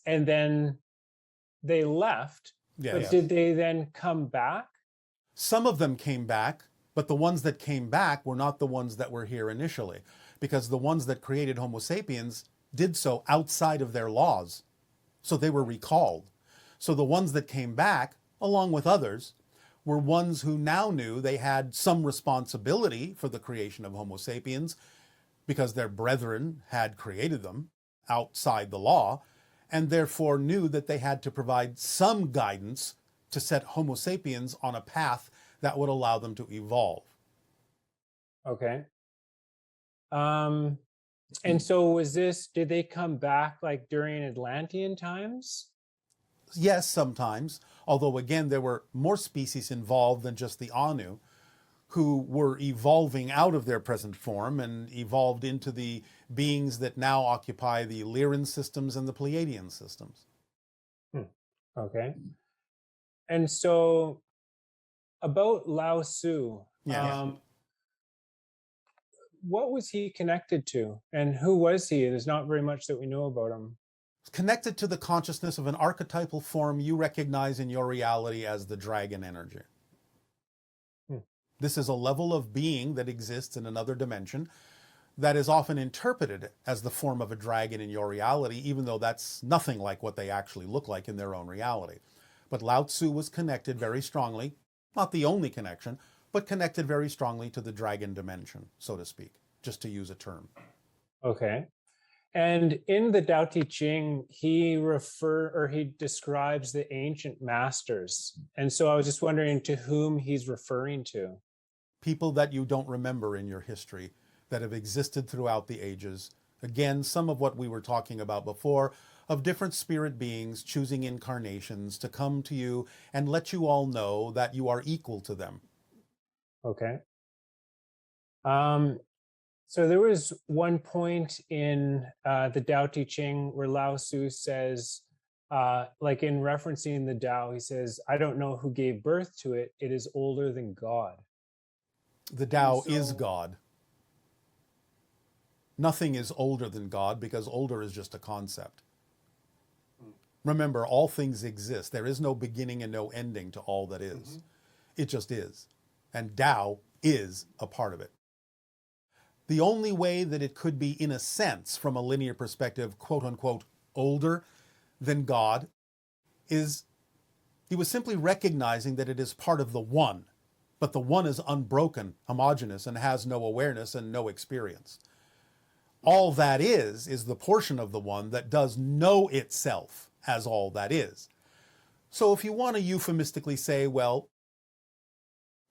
and then they left, but did they then come back? Some of them came back, but the ones that came back were not the ones that were here initially, because the ones that created Homo sapiens did so outside of their laws. So they were recalled. So the ones that came back, along with others, were ones who now knew they had some responsibility for the creation of Homo sapiens because their brethren had created them outside the law, and therefore knew that they had to provide some guidance to set Homo sapiens on a path that would allow them to evolve. Okay. And so did they come back like during Atlantean times? Yes, sometimes. Although again, there were more species involved than just the Anu, who were evolving out of their present form and evolved into the beings that now occupy the Lyran systems and the Pleiadian systems. Okay. And so about Lao Tzu, what was he connected to, and who was he? There's not very much that we know about him. Connected to the consciousness of an archetypal form you recognize in your reality as the dragon energy. This is a level of being that exists in another dimension that is often interpreted as the form of a dragon in your reality, even though that's nothing like what they actually look like in their own reality. But Lao Tzu was connected very strongly, not the only connection, but connected very strongly to the dragon dimension, so to speak, just to use a term. Okay. And in the Tao Te Ching, he describes the ancient masters. And so I was just wondering to whom he's referring to. People that you don't remember in your history that have existed throughout the ages. Again, some of what we were talking about before, of different spirit beings choosing incarnations to come to you and let you all know that you are equal to them. Okay. So there was one point in the Tao Te Ching where Lao Tzu says, like in referencing the Tao, he says, I don't know who gave birth to it. It is older than God. The Tao is God. Nothing is older than God because older is just a concept. Remember, all things exist. There is no beginning and no ending to all that is. It just is. And Tao is a part of it. The only way that it could be, in a sense, from a linear perspective, quote unquote, older than God, is he was simply recognizing that it is part of the one, but the one is unbroken, homogeneous, and has no awareness and no experience. All that is the portion of the one that does know itself as all that is. So if you want to euphemistically say, well,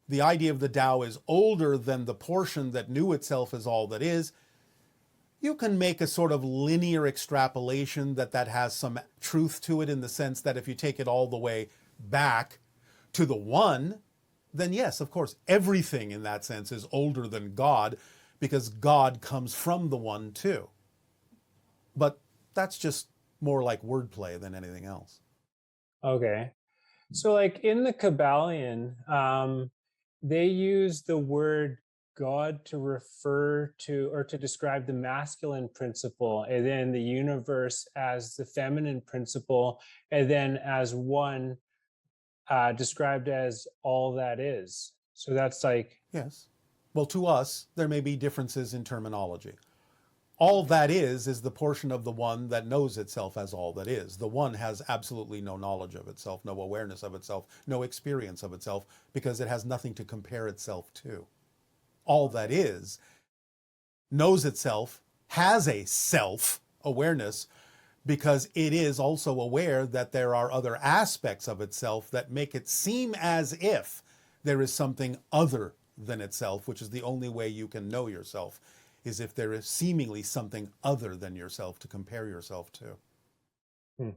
the idea of the Tao is older than the portion that knew itself as all that is, you can make a sort of linear extrapolation that has some truth to it, in the sense that if you take it all the way back to the one, then yes, of course, everything in that sense is older than God, because God comes from the one too. But that's just more like wordplay than anything else. Okay. So like in the Kabbalion, they use the word God to refer to, or to describe the masculine principle, and then the universe as the feminine principle, and then as one, described as all that is. So that's like... Yes. Well, to us, there may be differences in terminology. All that is the portion of the one that knows itself as all that is. The one has absolutely no knowledge of itself, no awareness of itself, no experience of itself, because it has nothing to compare itself to. All that is knows itself, has a self-awareness, because it is also aware that there are other aspects of itself that make it seem as if there is something other than itself, which is the only way you can know yourself, is if there is seemingly something other than yourself to compare yourself to.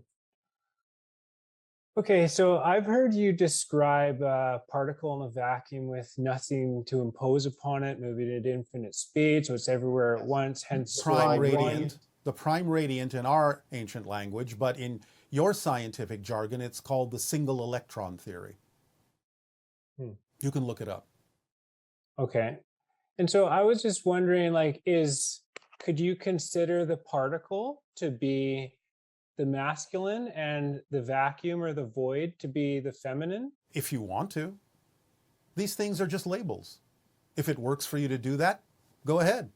Okay, so I've heard you describe a particle in a vacuum with nothing to impose upon it, moving at infinite speed, so it's everywhere at once, hence prime radiant. The prime radiant in our ancient language, but in your scientific jargon, it's called the single electron theory. You can look it up. Okay. And so I was just wondering, like, could you consider the particle to be the masculine and the vacuum or the void to be the feminine? If you want to. These things are just labels. If it works for you to do that, go ahead.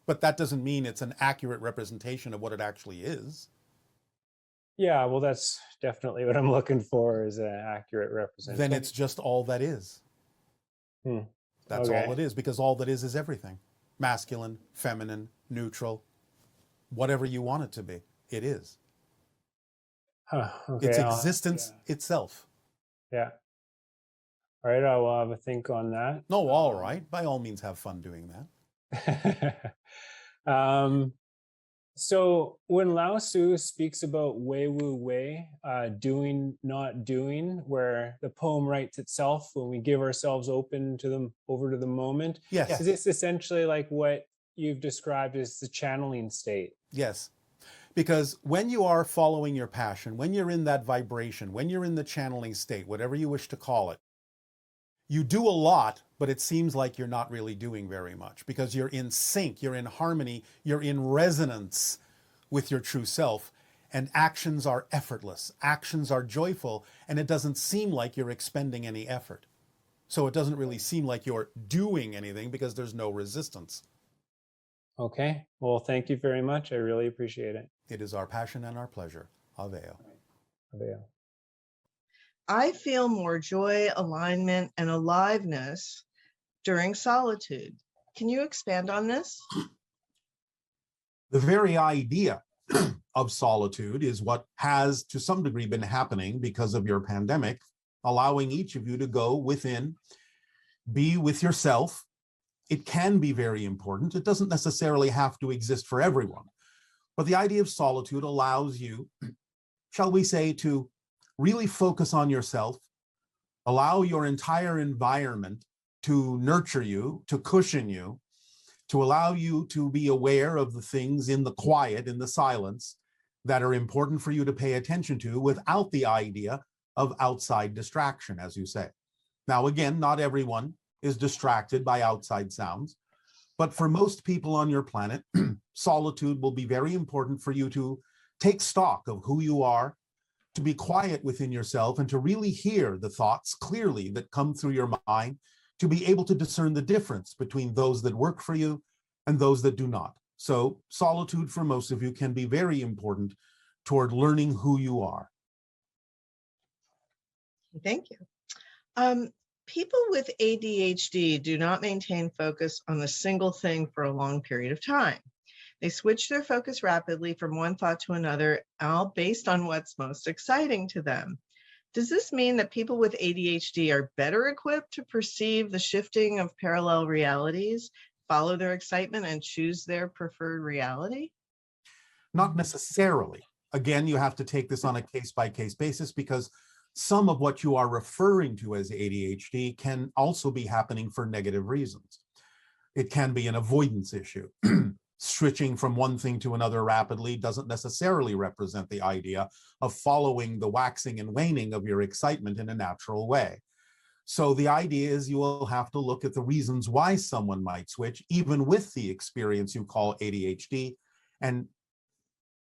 But that doesn't mean it's an accurate representation of what it actually is. Yeah, well, that's definitely what I'm looking for, is an accurate representation. Then it's just all that is. That's all it is, because all that is everything. Masculine, feminine, neutral, whatever you want it to be, it is. Okay, it's existence itself. Yeah. All right, I will have a think on that. No, all right. By all means, have fun doing that. So when Lao Tzu speaks about Wei Wu Wei, doing, not doing, where the poem writes itself when we give ourselves over to the moment, yes. Is this essentially like what you've described as the channeling state? Yes. Because when you are following your passion, when you're in that vibration, when you're in the channeling state, whatever you wish to call it, you do a lot, but it seems like you're not really doing very much, because you're in sync, you're in harmony, you're in resonance with your true self, and actions are effortless, actions are joyful, and it doesn't seem like you're expending any effort. So it doesn't really seem like you're doing anything, because there's no resistance. Okay, well, thank you very much. I really appreciate it. It is our passion and our pleasure. Aveo. Aveo. I feel more joy, alignment, and aliveness during solitude. Can you expand on this? The very idea of solitude is what has, to some degree, been happening because of your pandemic, allowing each of you to go within, be with yourself. It can be very important. It doesn't necessarily have to exist for everyone. But the idea of solitude allows you, shall we say, to really focus on yourself, allow your entire environment to nurture you, to cushion you, to allow you to be aware of the things in the quiet, in the silence, that are important for you to pay attention to, without the idea of outside distraction, as you say. Now, again, not everyone is distracted by outside sounds, but for most people on your planet, solitude will be very important for you to take stock of who you are, to be quiet within yourself, and to really hear the thoughts clearly that come through your mind, to be able to discern the difference between those that work for you and those that do not. So solitude for most of you can be very important toward learning who you are. Thank you. People with ADHD do not maintain focus on a single thing for a long period of time. They switch their focus rapidly from one thought to another, all based on what's most exciting to them. Does this mean that people with ADHD are better equipped to perceive the shifting of parallel realities, follow their excitement, and choose their preferred reality? Not necessarily. Again, you have to take this on a case-by-case basis, because some of what you are referring to as ADHD can also be happening for negative reasons. It can be an avoidance issue. Switching from one thing to another rapidly doesn't necessarily represent the idea of following the waxing and waning of your excitement in a natural way. So the idea is you will have to look at the reasons why someone might switch, even with the experience you call ADHD, and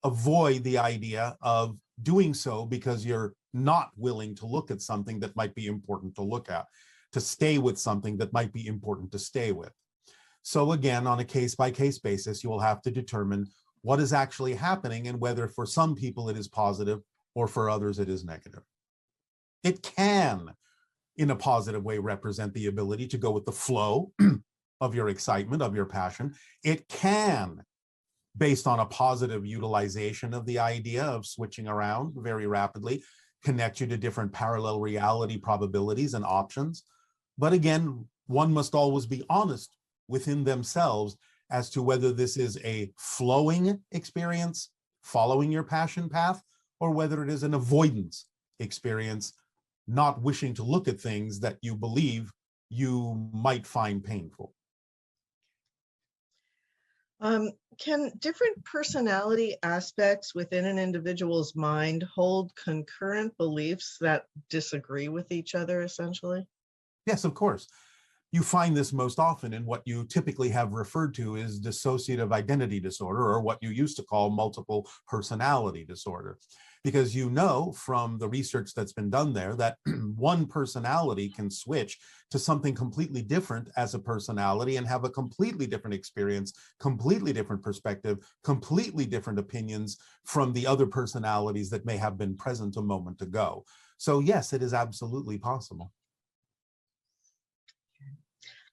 avoid the idea of doing so because you're not willing to look at something that might be important to look at, to stay with something that might be important to stay with. So again, on a case-by-case basis, you will have to determine what is actually happening and whether for some people it is positive or for others it is negative. It can, in a positive way, represent the ability to go with the flow of your excitement, of your passion. It can, based on a positive utilization of the idea of switching around very rapidly, connect you to different parallel reality probabilities and options. But again, one must always be honest within themselves as to whether this is a flowing experience, following your passion path, or whether it is an avoidance experience, not wishing to look at things that you believe you might find painful. Can different personality aspects within an individual's mind hold concurrent beliefs that disagree with each other, essentially? Yes, of course. You find this most often in what you typically have referred to as dissociative identity disorder, or what you used to call multiple personality disorder. Because you know from the research that's been done there that one personality can switch to something completely different as a personality and have a completely different experience, completely different perspective, completely different opinions from the other personalities that may have been present a moment ago. So yes, it is absolutely possible.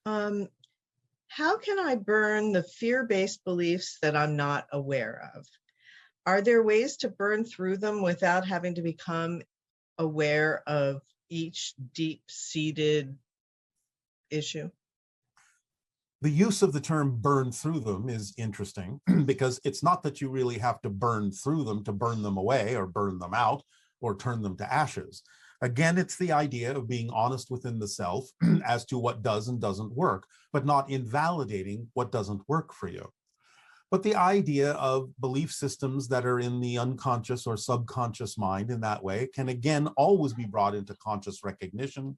How can I burn the fear-based beliefs that I'm not aware of? Are there ways to burn through them without having to become aware of each deep-seated issue? The use of the term burn through them is interesting because it's not that you really have to burn through them to burn them away or burn them out or turn them to ashes. Again, it's the idea of being honest within the self as to what does and doesn't work, but not invalidating what doesn't work for you. But the idea of belief systems that are in the unconscious or subconscious mind in that way can again always be brought into conscious recognition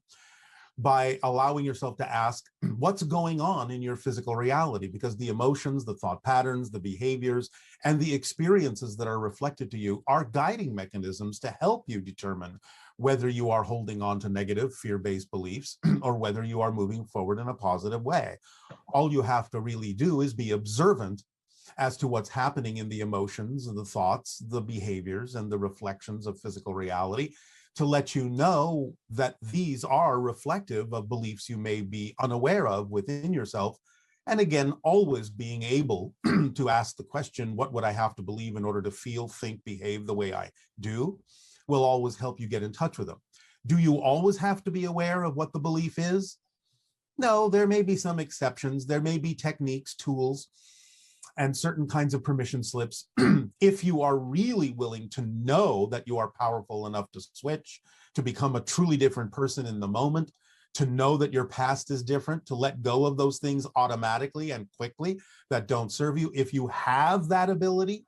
by allowing yourself to ask what's going on in your physical reality, because the emotions, the thought patterns, the behaviors, and the experiences that are reflected to you are guiding mechanisms to help you determine whether you are holding on to negative fear-based beliefs or whether you are moving forward in a positive way. All you have to really do is be observant as to what's happening in the emotions and the thoughts, the behaviors, and the reflections of physical reality to let you know that these are reflective of beliefs you may be unaware of within yourself. And again, always being able to ask the question, what would I have to believe in order to feel, think, behave the way I do, will always help you get in touch with them. Do you always have to be aware of what the belief is? No, there may be some exceptions. There may be techniques, tools, and certain kinds of permission slips. If you are really willing to know that you are powerful enough to switch, to become a truly different person in the moment, to know that your past is different, to let go of those things automatically and quickly that don't serve you. If you have that ability,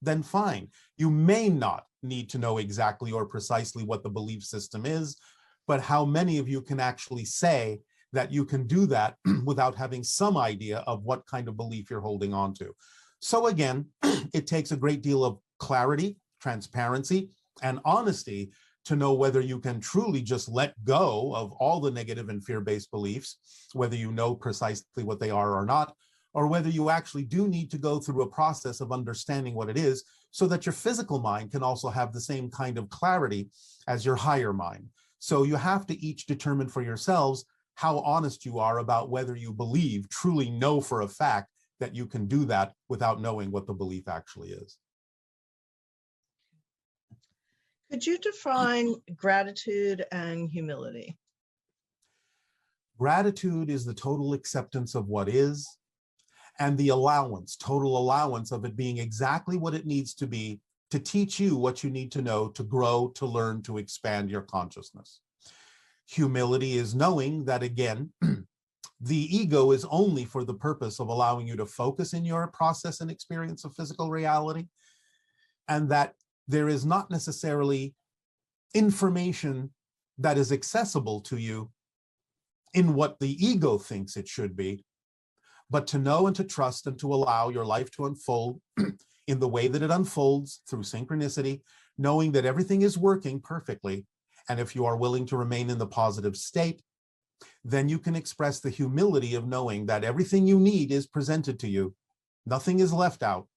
then fine. You may not need to know exactly or precisely what the belief system is, but how many of you can actually say that you can do that without having some idea of what kind of belief you're holding on to? So again, it takes a great deal of clarity, transparency, and honesty to know whether you can truly just let go of all the negative and fear-based beliefs, whether you know precisely what they are or not, or whether you actually do need to go through a process of understanding what it is so that your physical mind can also have the same kind of clarity as your higher mind. So you have to each determine for yourselves how honest you are about whether you believe, truly know for a fact that you can do that without knowing what the belief actually is. Could you define gratitude and humility? Gratitude is the total acceptance of what is, and the allowance, total allowance of it being exactly what it needs to be to teach you what you need to know, to grow, to learn, to expand your consciousness. Humility is knowing that, again, the ego is only for the purpose of allowing you to focus in your process and experience of physical reality, and that there is not necessarily information that is accessible to you in what the ego thinks it should be, but to know and to trust and to allow your life to unfold in the way that it unfolds through synchronicity, knowing that everything is working perfectly. And if you are willing to remain in the positive state, then you can express the humility of knowing that everything you need is presented to you. Nothing is left out,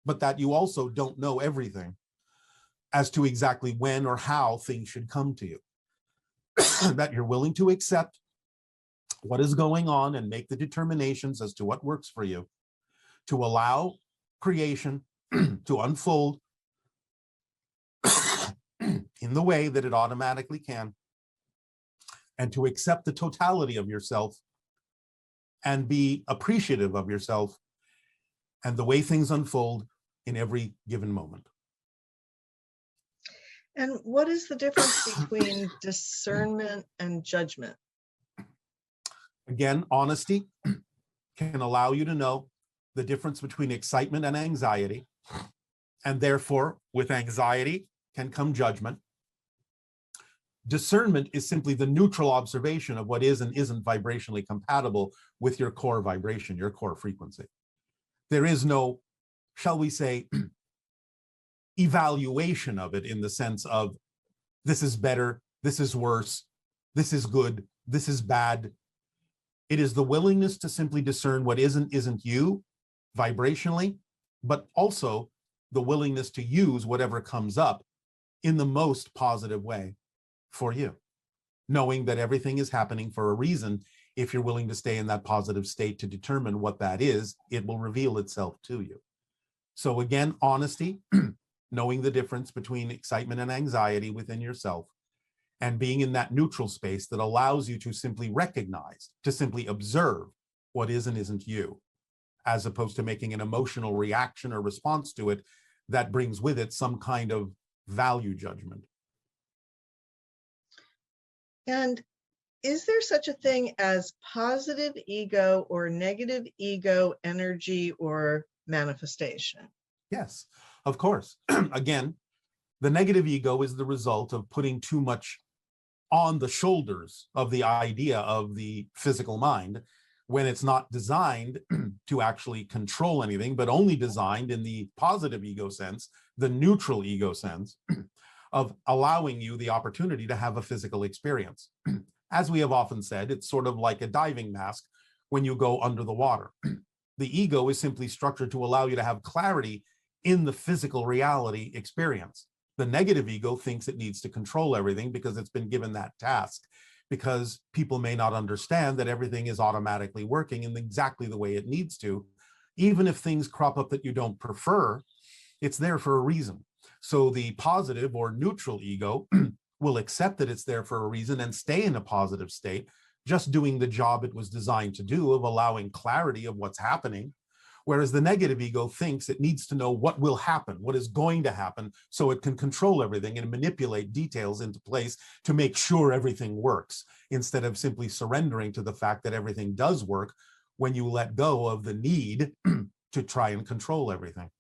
but that you also don't know everything as to exactly when or how things should come to you. That you're willing to accept what is going on and make the determinations as to what works for you, to allow creation to unfold in the way that it automatically can, and to accept the totality of yourself and be appreciative of yourself and the way things unfold in every given moment. And what is the difference between discernment and judgment? Again, honesty can allow you to know the difference between excitement and anxiety, and therefore, with anxiety can come judgment. Discernment is simply the neutral observation of what is and isn't vibrationally compatible with your core vibration, your core frequency. There is no, shall we say, evaluation of it in the sense of this is better, this is worse, this is good, this is bad. It is the willingness to simply discern what isn't you vibrationally, but also the willingness to use whatever comes up in the most positive way for you, knowing that everything is happening for a reason. If you're willing to stay in that positive state to determine what that is, it will reveal itself to you. So again, honesty, knowing the difference between excitement and anxiety within yourself, and being in that neutral space that allows you to simply recognize, to simply observe what is and isn't you, as opposed to making an emotional reaction or response to it that brings with it some kind of value judgment. And is there such a thing as positive ego or negative ego energy or manifestation? Yes, of course. Again, the negative ego is the result of putting too much on the shoulders of the idea of the physical mind, when it's not designed to actually control anything, but only designed in the positive ego sense, the neutral ego sense, of allowing you the opportunity to have a physical experience. As we have often said, it's sort of like a diving mask when you go under the water. The ego is simply structured to allow you to have clarity in the physical reality experience. The negative ego thinks it needs to control everything because it's been given that task, because people may not understand that everything is automatically working in exactly the way it needs to. Even if things crop up that you don't prefer, it's there for a reason. So the positive or neutral ego will accept that it's there for a reason and stay in a positive state, just doing the job it was designed to do of allowing clarity of what's happening. Whereas the negative ego thinks it needs to know what will happen, what is going to happen, so it can control everything and manipulate details into place to make sure everything works, instead of simply surrendering to the fact that everything does work when you let go of the need to try and control everything.